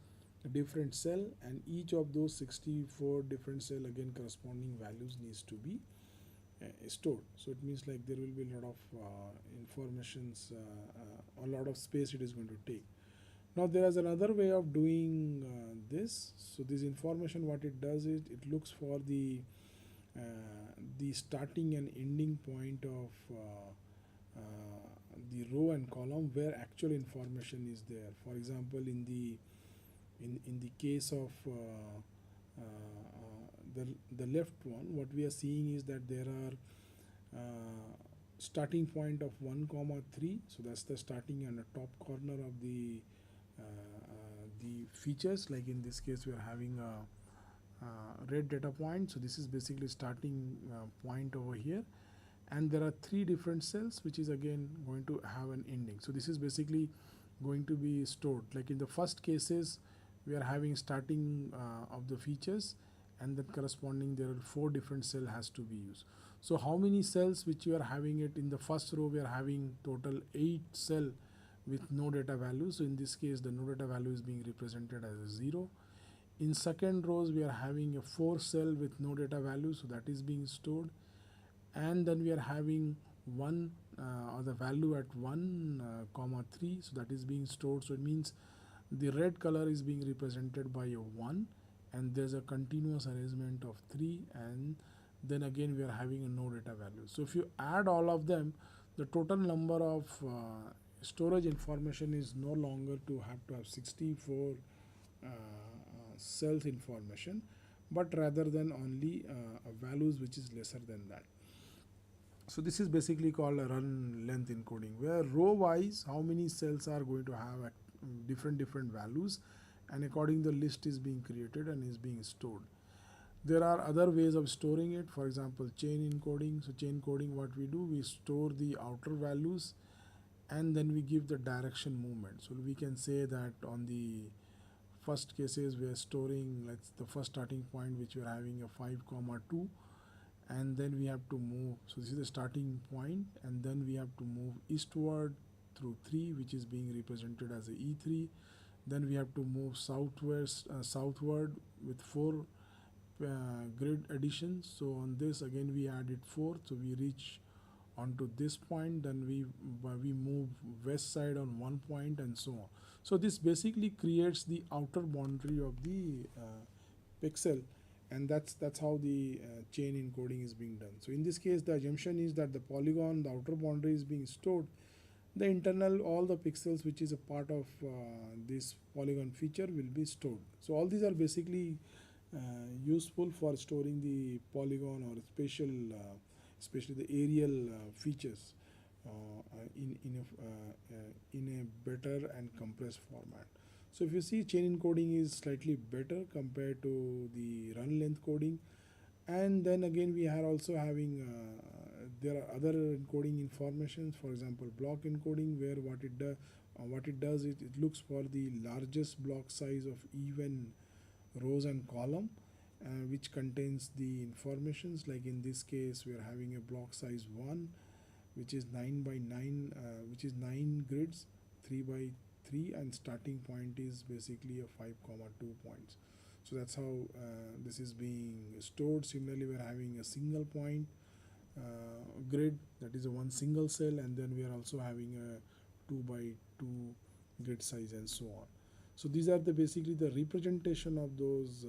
different cell, and each of those 64 different cell again corresponding values needs to be stored. So it means like there will be a lot of informations, a lot of space it is going to take. Now there is another way of doing this. So this information, what it does is it looks for the starting and ending point of the row and column where actual information is there. For example, in the case of the left one, what we are seeing is that there are starting point of 1, 3. So that's the starting and the top corner of the features. Like in this case, we are having a red data point. So this is basically starting point over here, and there are 3 different cells which is again going to have an ending. So this is basically going to be stored. Like in the first cases, we are having starting of the features, and then corresponding there are 4 different cell has to be used. So how many cells which you are having it in the first row, we are having total 8 cell with no data value. So in this case, the no data value is being represented as a 0. In second rows, we are having a 4 cell with no data value, so that is being stored. And then we are having 1 or the value at 1 comma 3, so that is being stored. So it means the red color is being represented by a 1, and there's a continuous arrangement of 3, and then again we are having a no data value. So if you add all of them, the total number of storage information is no longer to have 64 cells information, but rather than only values which is lesser than that. So this is basically called a run length encoding, where row wise how many cells are going to have different values, and according the list is being created and is being stored. There are other ways of storing it, for example chain encoding. So chain coding, what we do, we store the outer values and then we give the direction movement. So we can say that on the first cases we are storing, let's the first starting point which we are having a 5 comma 2, and then we have to move. So this is the starting point, and then we have to move eastward through 3, which is being represented as a E3. Then we have to move southward with 4 grid additions. So on this again we added 4, so we reach onto this point. Then we move west side on 1 point, and so on. So this basically creates the outer boundary of the pixel, and that's how the chain encoding is being done. So in this case, the assumption is that the polygon, the outer boundary is being stored. The internal, all the pixels which is a part of this polygon feature will be stored. So all these are basically useful for storing the polygon or spatial, especially the aerial features in a better and compressed format. So if you see, chain encoding is slightly better compared to the run length coding. And then again we are also having there are other encoding informations, for example block encoding, where what it does is it looks for the largest block size of even rows and column, which contains the informations. Like in this case we are having a block size 1, which is 9 by 9, which is 9 grids, 3 by 3, and starting point is basically a 5 comma 2 points. So that's how this is being stored. Similarly, we're having a single point grid, that is a one single cell, and then we are also having a 2 by 2 grid size, and so on. So these are the basically the representation of those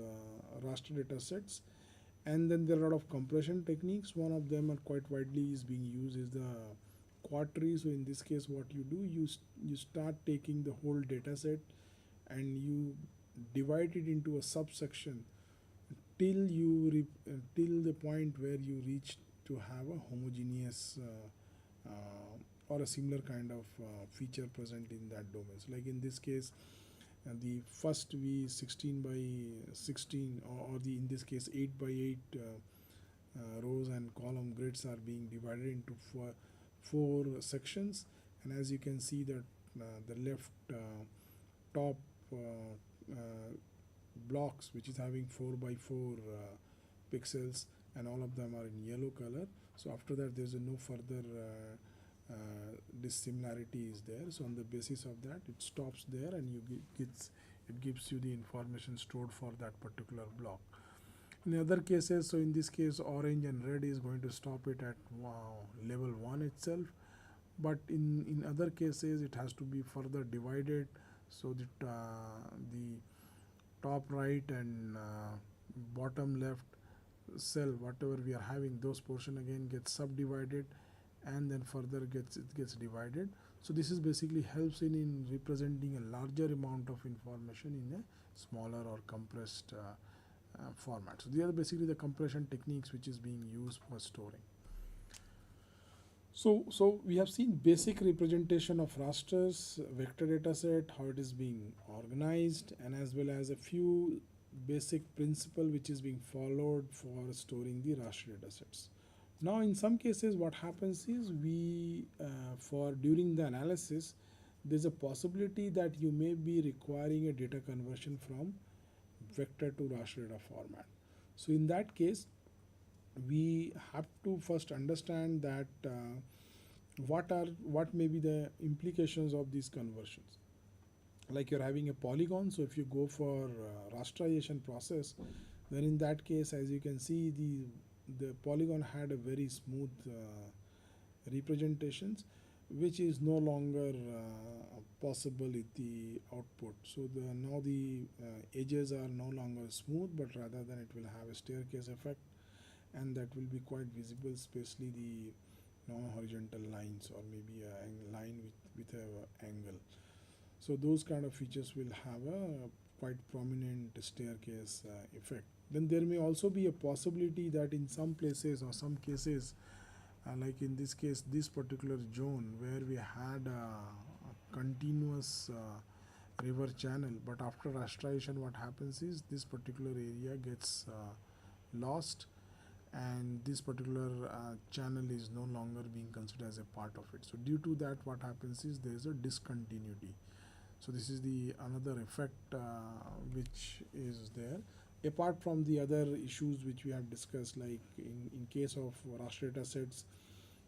raster data sets. And then there are a lot of compression techniques. One of them, and quite widely is being used, is the quad tree. So in this case what you do, you start taking the whole data set and you divide it into a subsection till till the point where you reach to have a homogeneous or a similar kind of feature present in that domain. So like in this case, the first v 16 by 16, or the in this case 8 by 8 rows and column grids are being divided into four sections. And as you can see that the left top blocks, which is having 4 by 4 pixels, and all of them are in yellow color. So after that there's no further dissimilarity is there. So on the basis of that it stops there, and it gives you the information stored for that particular block. In other cases, so in this case orange and red is going to stop it at level 1 itself, but in other cases it has to be further divided, so that the top right and bottom left cell, whatever we are having, those portion again gets subdivided, and then further it gets divided. So this is basically helps in representing a larger amount of information in a smaller or compressed format. So these are basically the compression techniques which is being used for storing. So we have seen basic representation of rasters, vector data set, how it is being organized, and as well as a few basic principle which is being followed for storing the raster data sets. Now in some cases what happens is for during the analysis, there's a possibility that you may be requiring a data conversion from vector to raster data format. So in that case we have to first understand that what may be the implications of these conversions. Like you're having a polygon, so if you go for rasterization process, then in that case, as you can see, the polygon had a very smooth representations, which is no longer possible with the output. So now the edges are no longer smooth, but rather than it will have a staircase effect, and that will be quite visible, especially the non-horizontal lines or maybe a line with a angle. So those kind of features will have a quite prominent staircase effect. Then there may also be a possibility that in some places or some cases, like in this case, this particular zone where we had a continuous river channel, but after rasterization, what happens is this particular area gets lost, and this particular channel is no longer being considered as a part of it. So due to that, what happens is there is a discontinuity. So this is the another effect which is there. Apart from the other issues which we have discussed, like in case of raster data sets,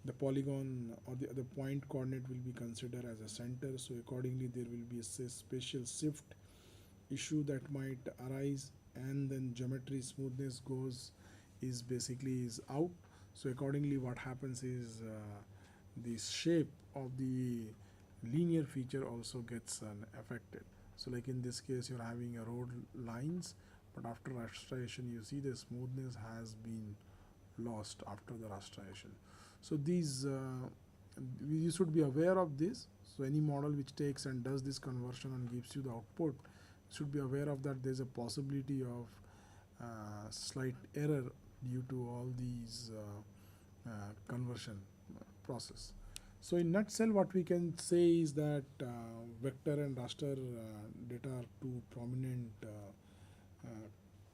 the polygon or the point coordinate will be considered as a center. So accordingly, there will be a spatial shift issue that might arise, and then geometry smoothness goes is basically is out. So accordingly, what happens is the shape of the linear feature also gets affected. So like in this case, you're having a road lines, but after rasterization, you see the smoothness has been lost after the rasterization. So these you should be aware of this. So any model which takes and does this conversion and gives you the output should be aware of that. There's a possibility of slight error due to all these conversion process. So in nutshell, what we can say is that vector and raster data are two prominent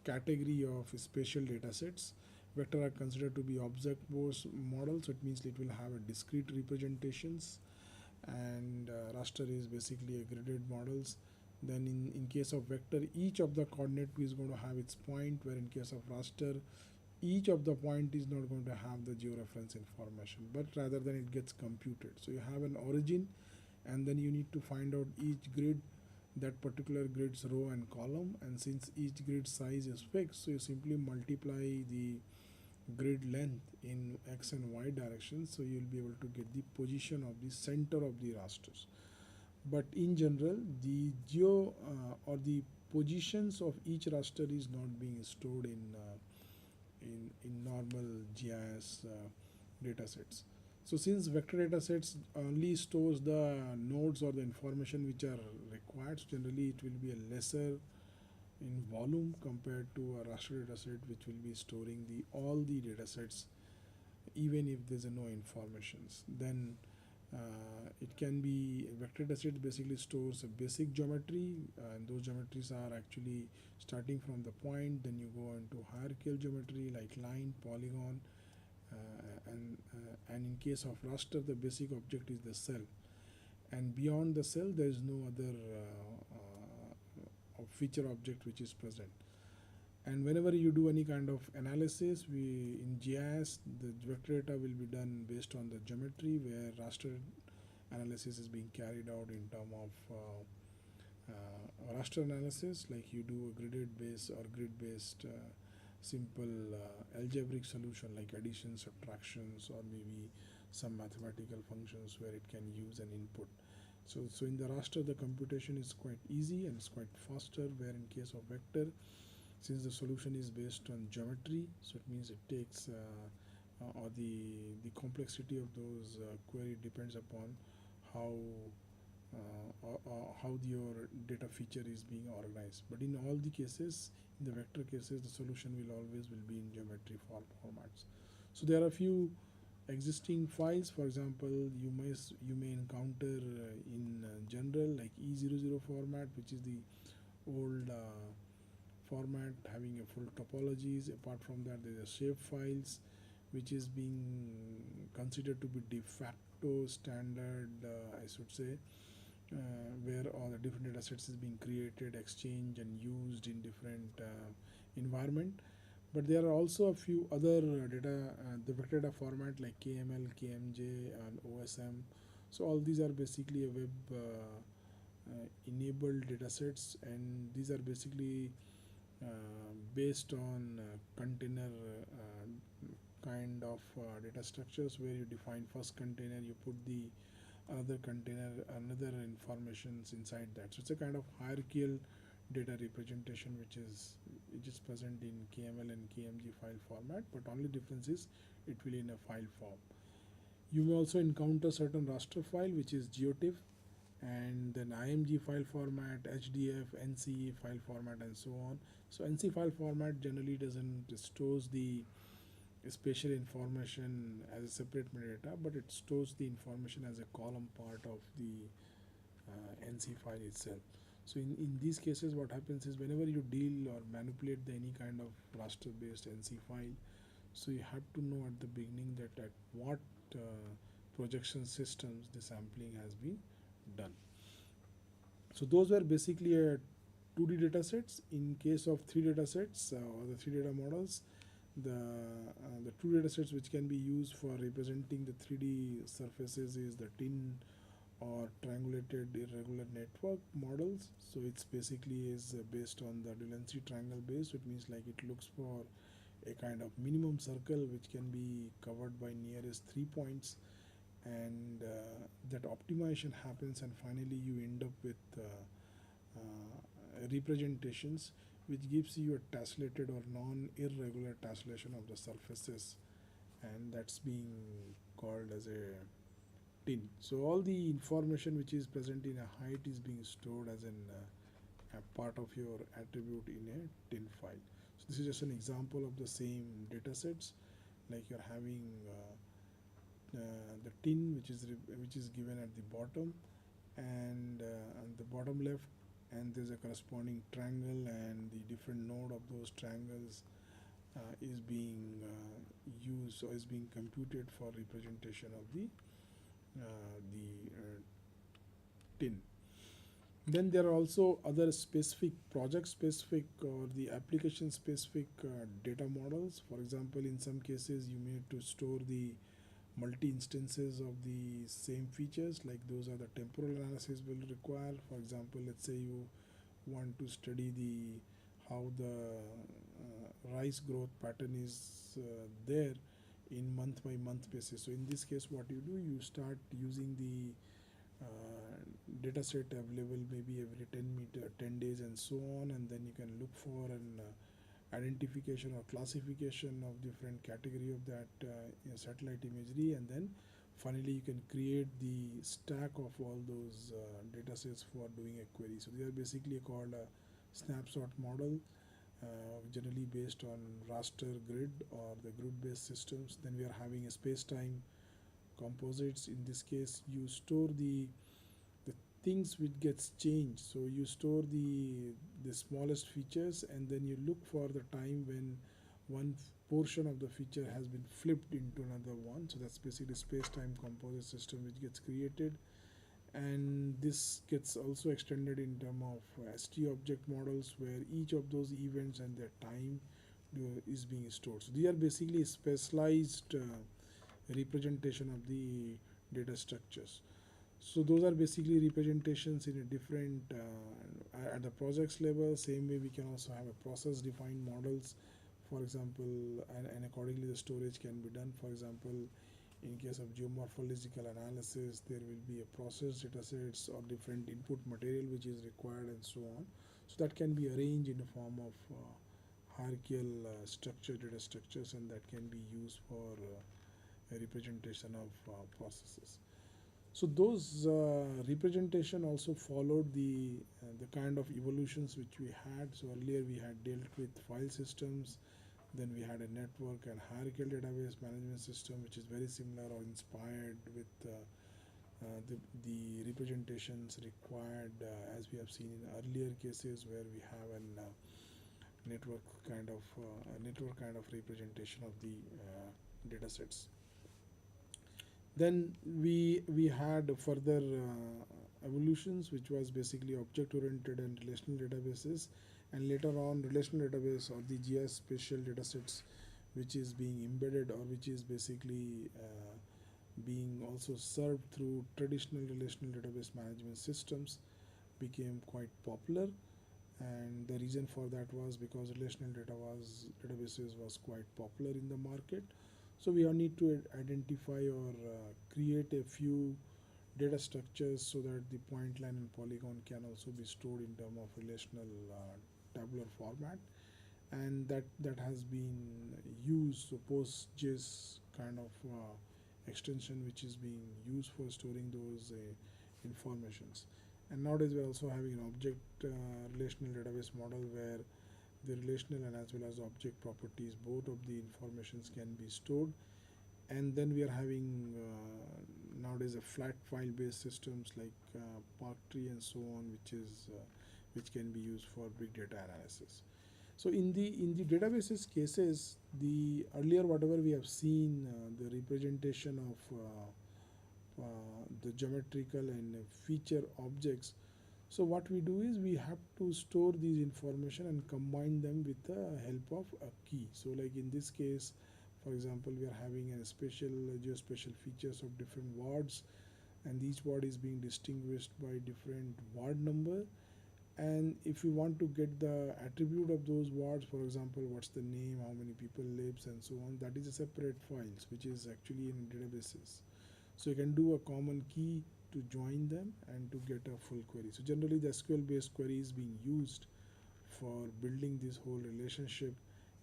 category of spatial data sets. Vector are considered to be object-based models, so it means it will have a discrete representations, and raster is basically a gridded models. Then in case of vector, each of the coordinate is going to have its point, where in case of raster, each of the point is not going to have the georeference information, but rather than it gets computed. So you have an origin, and then you need to find out each grid, that particular grid's row and column, and since each grid size is fixed, so you simply multiply the grid length in x and y directions, so you'll be able to get the position of the center of the rasters. But in general, the geo or the positions of each raster is not being stored in normal GIS data sets. So since vector data sets only stores the nodes or the information which are required, so generally it will be a lesser in volume compared to a raster data set which will be storing all the data sets even if there's no informations. Then it can be vector data set basically stores a basic geometry, and those geometries are actually starting from the point, then you go into hierarchical geometry like line, polygon, and in case of raster, the basic object is the cell, and beyond the cell there is no other feature object which is present. And whenever you do any kind of analysis, we in GIS, the vector data will be done based on the geometry, where raster analysis is being carried out in terms of raster analysis, like you do a gridded based or grid based simple algebraic solution like addition, subtractions, or maybe some mathematical functions where it can use an input. So in the raster, the computation is quite easy and it's quite faster, where in case of vector, since the solution is based on geometry, so it means it takes or the complexity of those query depends upon how how your data feature is being organized. But in all the cases, in the vector cases, the solution will always will be in geometry formats. So there are a few existing files. For example, you may encounter in general like E00 format, which is the old format having a full topologies. Apart from that, there are shape files, which is being considered to be de facto standard, I should say, where all the different data sets is being created, exchanged, and used in different environment. But there are also a few other data, the vector data format like KML, KMJ, and OSM. So all these are basically a web enabled datasets, and these are basically based on container kind of data structures, where you define first container, you put the another container, another informations inside that. So it's a kind of hierarchical data representation which is present in KML and KMG file format, but only difference is it will in a file form. You may also encounter certain raster file which is GeoTIFF, and then IMG file format, HDF, NC file format, and so on. So NC file format generally doesn't stores the spatial information as a separate metadata, but it stores the information as a column part of the NC file itself. So in these cases, what happens is whenever you deal or manipulate any kind of raster based NC file, so you have to know at the beginning that at what projection systems the sampling has been done. So those were basically 2D data sets. In case of 3 data sets or the 3 data models, the 2 data sets which can be used for representing the 3D surfaces is the tin or triangulated irregular network models. So it's basically is based on the Delancey triangle base. It means like it looks for a kind of minimum circle which can be covered by nearest 3 points, and that optimization happens, and finally you end up with representations which gives you a tessellated or non-irregular tessellation of the surfaces, and that's being called as a tin. So all the information which is present in a height is being stored as a part of your attribute in a tin file. So this is just an example of the same data sets, like you're having the tin which is given at the bottom, and on the bottom left, and there's a corresponding triangle, and the different node of those triangles is being used or is being computed for representation of the tin. Then there are also other specific project specific or the application specific data models. For example, in some cases you may need to store the multi instances of the same features, like those are the temporal analysis will require. For example, let's say you want to study the how the rice growth pattern is there in month by month basis. So in this case, what you do, you start using the data set available maybe every 10 days and so on, and then you can look for an identification or classification of different category of that satellite imagery, and then finally you can create the stack of all those data sets for doing a query. So they are basically called a snapshot model, generally based on raster grid or the grid based systems. Then we are having a space-time composites. In this case, you store the things which gets changed. So you store the smallest features, and then you look for the time when one portion of the feature has been flipped into another one. So that's basically space-time composite system which gets created, and this gets also extended in terms of ST object models, where each of those events and their time is being stored. So these are basically specialized representation of the data structures. So those are basically representations in a different at the projects level. Same way we can also have a process defined models, for example, and accordingly the storage can be done. For example, in case of geomorphological analysis, there will be a process data sets or different input material which is required and so on. So that can be arranged in a form of hierarchical structure data structures, and that can be used for a representation of processes. So those representation also followed the kind of evolutions which we had. So earlier we had dealt with file systems, then we had a network and hierarchical database management system, which is very similar or inspired with the representations required as we have seen in earlier cases, where we have network network kind of representation of the data sets. Then we had further evolutions, which was basically object oriented and relational databases, and later on relational database or the GIS spatial datasets, which is being embedded or which is basically being also served through traditional relational database management systems, became quite popular. And the reason for that was because relational databases was quite popular in the market. So we all need to identify or create a few data structures so that the point line and polygon can also be stored in terms of relational tabular format, and that has been used. So PostGIS kind of extension which is being used for storing those informations. And nowadays we're also having an object relational database model where the relational and as well as object properties, both of the informations can be stored. And then we are having nowadays a flat file based systems like park tree and so on, which can be used for big data analysis. So in the databases cases, the earlier whatever we have seen, the representation of the geometrical and feature objects. So what we do is we have to store these information and combine them with the help of a key. So like in this case, for example, we are having a special geospatial features of different wards, and each ward is being distinguished by different ward number. And if you want to get the attribute of those wards, for example, what's the name, how many people lives and so on, that is a separate files which is actually in databases. So you can do a common key to join them and to get a full query. So generally the SQL based query is being used for building this whole relationship,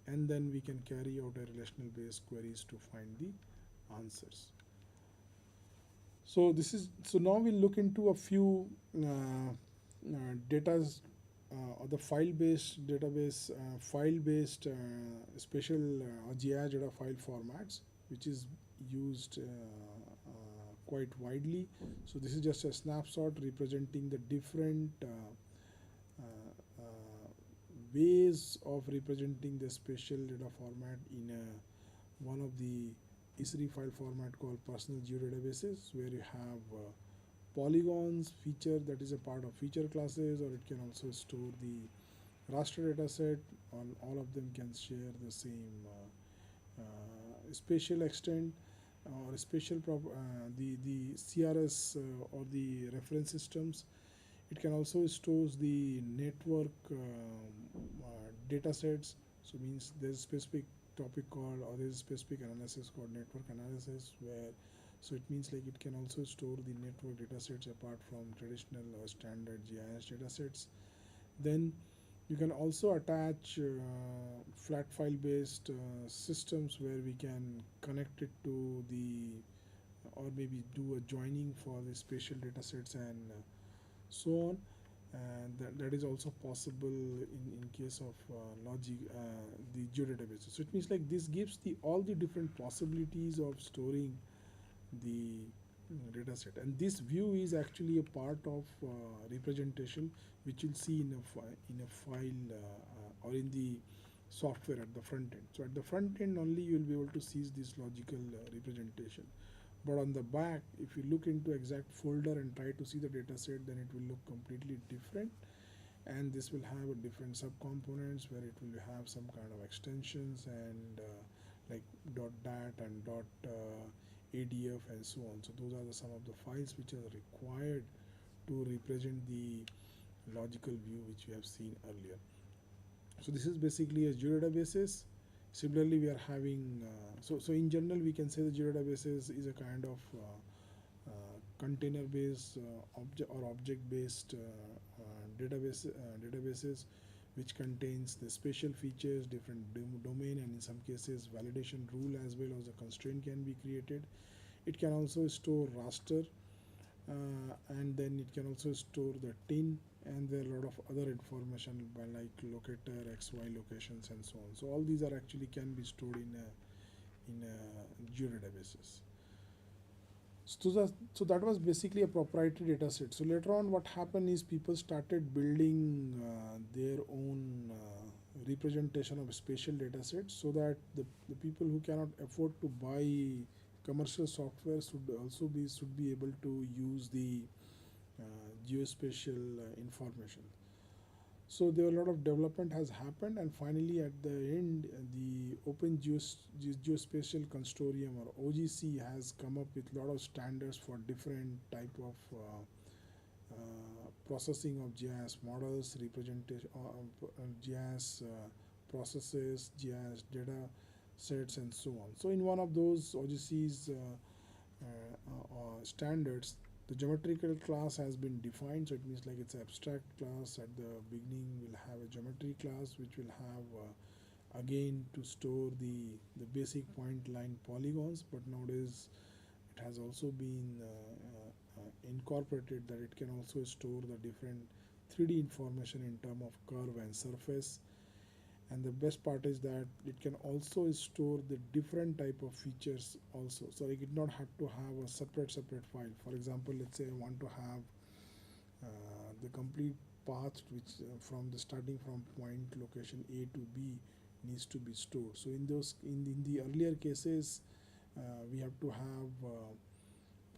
and then we can carry out a relational based queries to find the answers. So this is, so now we'll look into a few data or the file based database, file based spatial or GIS data file formats, which is used quite widely. So this is just a snapshot representing the different uh, ways of representing the spatial data format in one of the ISRO file format called personal geodatabases, where you have polygons feature that is a part of feature classes, or it can also store the raster data set. All of them can share the same spatial extent or spatial the CRS or the reference systems. It can also stores the network data sets. So means there's a specific topic called, or there's a specific analysis called network analysis, where so it means like it can also store the network data sets apart from traditional or standard GIS data sets. Then you can also attach flat file based systems where we can connect it to the, or maybe do a joining for the spatial data sets and so on. And that is also possible in case of logic the geodatabases. So it means like this gives the all the different possibilities of storing the data set, and this view is actually a part of representation which you'll see in a file or in the software at the front end. So at the front end only you will be able to see this logical representation, but on the back, if you look into exact folder and try to see the data set, then it will look completely different. And this will have a different subcomponents where it will have some kind of extensions and like .dat and .adf and so on. So those are some of the files which are required to represent the logical view which we have seen earlier. So this is basically a geodatabases. Similarly, we are having so in general we can say the geodatabases is a kind of container based object or object based databases which contains the spatial features, different domain, and in some cases validation rule as well as a constraint can be created. It can also store raster, and then it can also store the tin, and there are a lot of other information by like locator, XY locations, and so on. So all these are actually can be stored in geodatabases. So that was basically a proprietary data set. So later on, what happened is people started building their own representation of spatial data sets, so that the people who cannot afford to buy commercial software should be able to use the geospatial information. So there a lot of development has happened, and finally at the end, the Open Geospatial Consortium or OGC has come up with a lot of standards for different type of processing of GIS models, representation GIS processes, GIS data sets, and so on. So in one of those OGC's standards, the geometrical class has been defined. So it means like it's an abstract class. At the beginning we'll have a geometry class which will have again to store the basic point line polygons, but nowadays it has also been incorporated that it can also store the different 3D information in terms of curve and surface. And the best part is that it can also store the different type of features also. So I did not have to have a separate file. For example, let's say I want to have the complete path which from the starting from point location A to B needs to be stored. So in the earlier cases, we have to have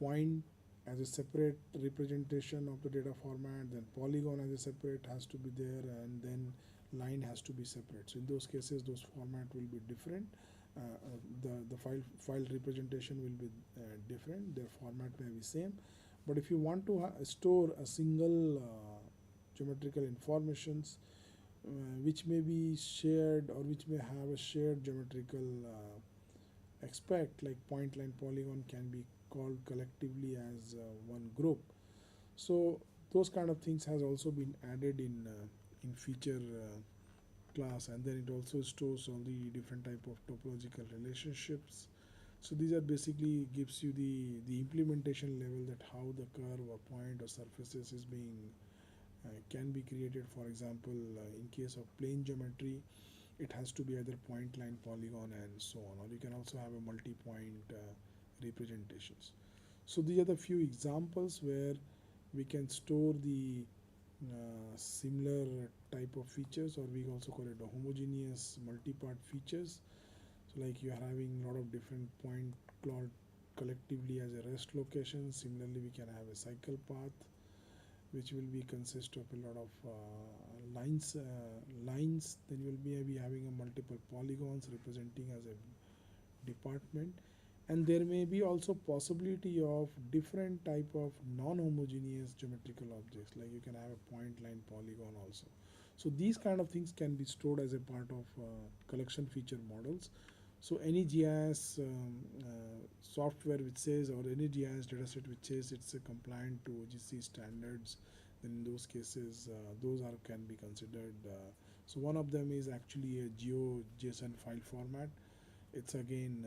point as a separate representation of the data format, then polygon as a separate has to be there, and then line has to be separate. So in those cases, those format will be different. The file representation will be different. Their format may be same, but if you want to store a single geometrical informations which may be shared or which may have a shared geometrical aspect, like point line polygon can be called collectively as one group. So those kind of things has also been added in feature class, and then it also stores all the different type of topological relationships. So these are basically gives you the implementation level that how the curve or point or surfaces is being can be created. For example, in case of plane geometry, it has to be either point line polygon and so on, or you can also have a multi-point representations. So these are the few examples where we can store the similar type of features, or we also call it the homogeneous multi-part features. So like you are having a lot of different point cloud collectively as a rest location. Similarly, we can have a cycle path which will be consist of a lot of lines. Then you will be having a multiple polygons representing as a department, and there may be also possibility of different type of non-homogeneous geometrical objects, like you can have a point line polygon also. So these kind of things can be stored as a part of collection feature models. So any GIS software which says, or any GIS dataset which says it's compliant to OGC standards, then in those cases those are can be considered. So one of them is actually a GeoJSON file format. It's again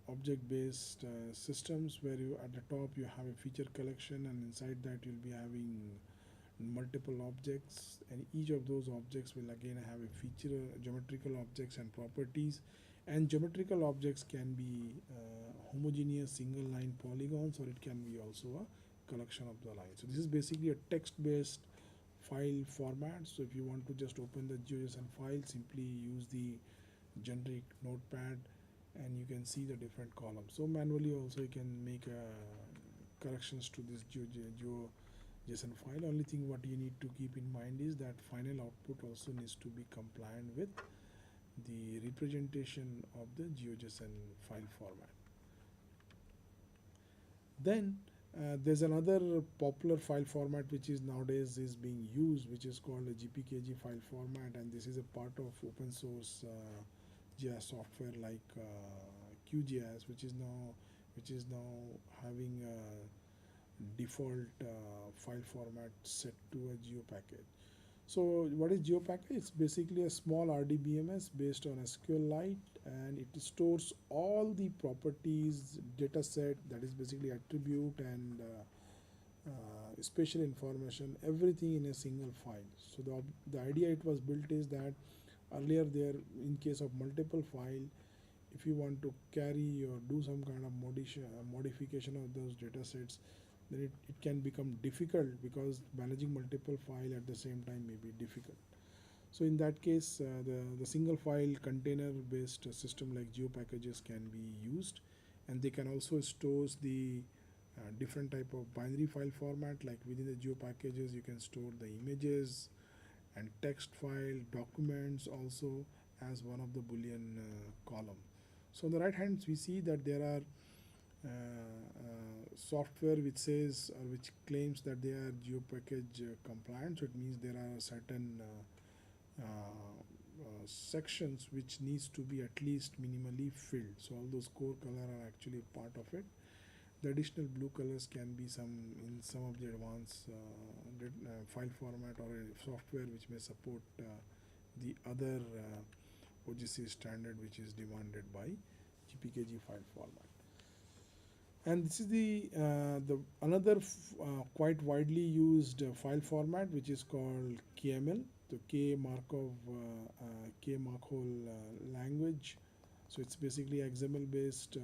object-based systems where you at the top you have a feature collection, and inside that you'll be having multiple objects, and each of those objects will again have a feature geometrical objects and properties. And geometrical objects can be homogeneous single line polygons, or it can be also a collection of the lines. So this is basically a text-based file format. So if you want to just open the GeoJSON file, simply use the generic notepad and you can see the different columns. So manually also you can make corrections to this GeoJSON file. Only thing what you need to keep in mind is that final output also needs to be compliant with the representation of the GeoJSON file format. Then there's another popular file format which is nowadays is being used, which is called a GPKG file format, and this is a part of open source GIS software like QGIS, which is now having a default file format set to a geo package. So what is GeoPackage? It's basically a small RDBMS based on SQLite, and it stores all the properties, data set, that is basically attribute and spatial information, everything in a single file. So the idea it was built is that earlier there, in case of multiple file, if you want to carry or do some kind of modification of those data sets, then it can become difficult, because managing multiple file at the same time may be difficult. So in that case, the single file container based system like GeoPackages can be used, and they can also store the different type of binary file format, like within the geo packages you can store the images and text file, documents also as one of the boolean column. So on the right hand we see that there are software which says or which claims that they are geo package compliant. So it means there are certain sections which needs to be at least minimally filled. So all those core color are actually part of it. The additional blue colors can be some in some of the advanced file format or software which may support the other OGC standard which is demanded by GPKG file format. And this is the another quite widely used file format which is called KML, the K Markov language. So it's basically XML based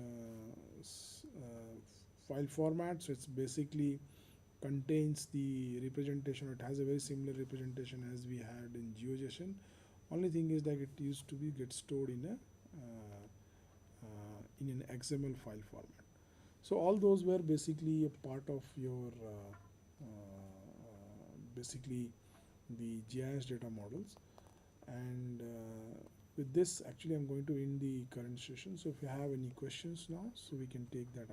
file format. So it's basically contains the representation. It has a very similar representation as we had in GeoJSON. Only thing is that it used to be get stored in an XML file format. So all those were basically a part of your basically the GIS data models. And with this, actually, I'm going to end the current session. So if you have any questions now, so we can take that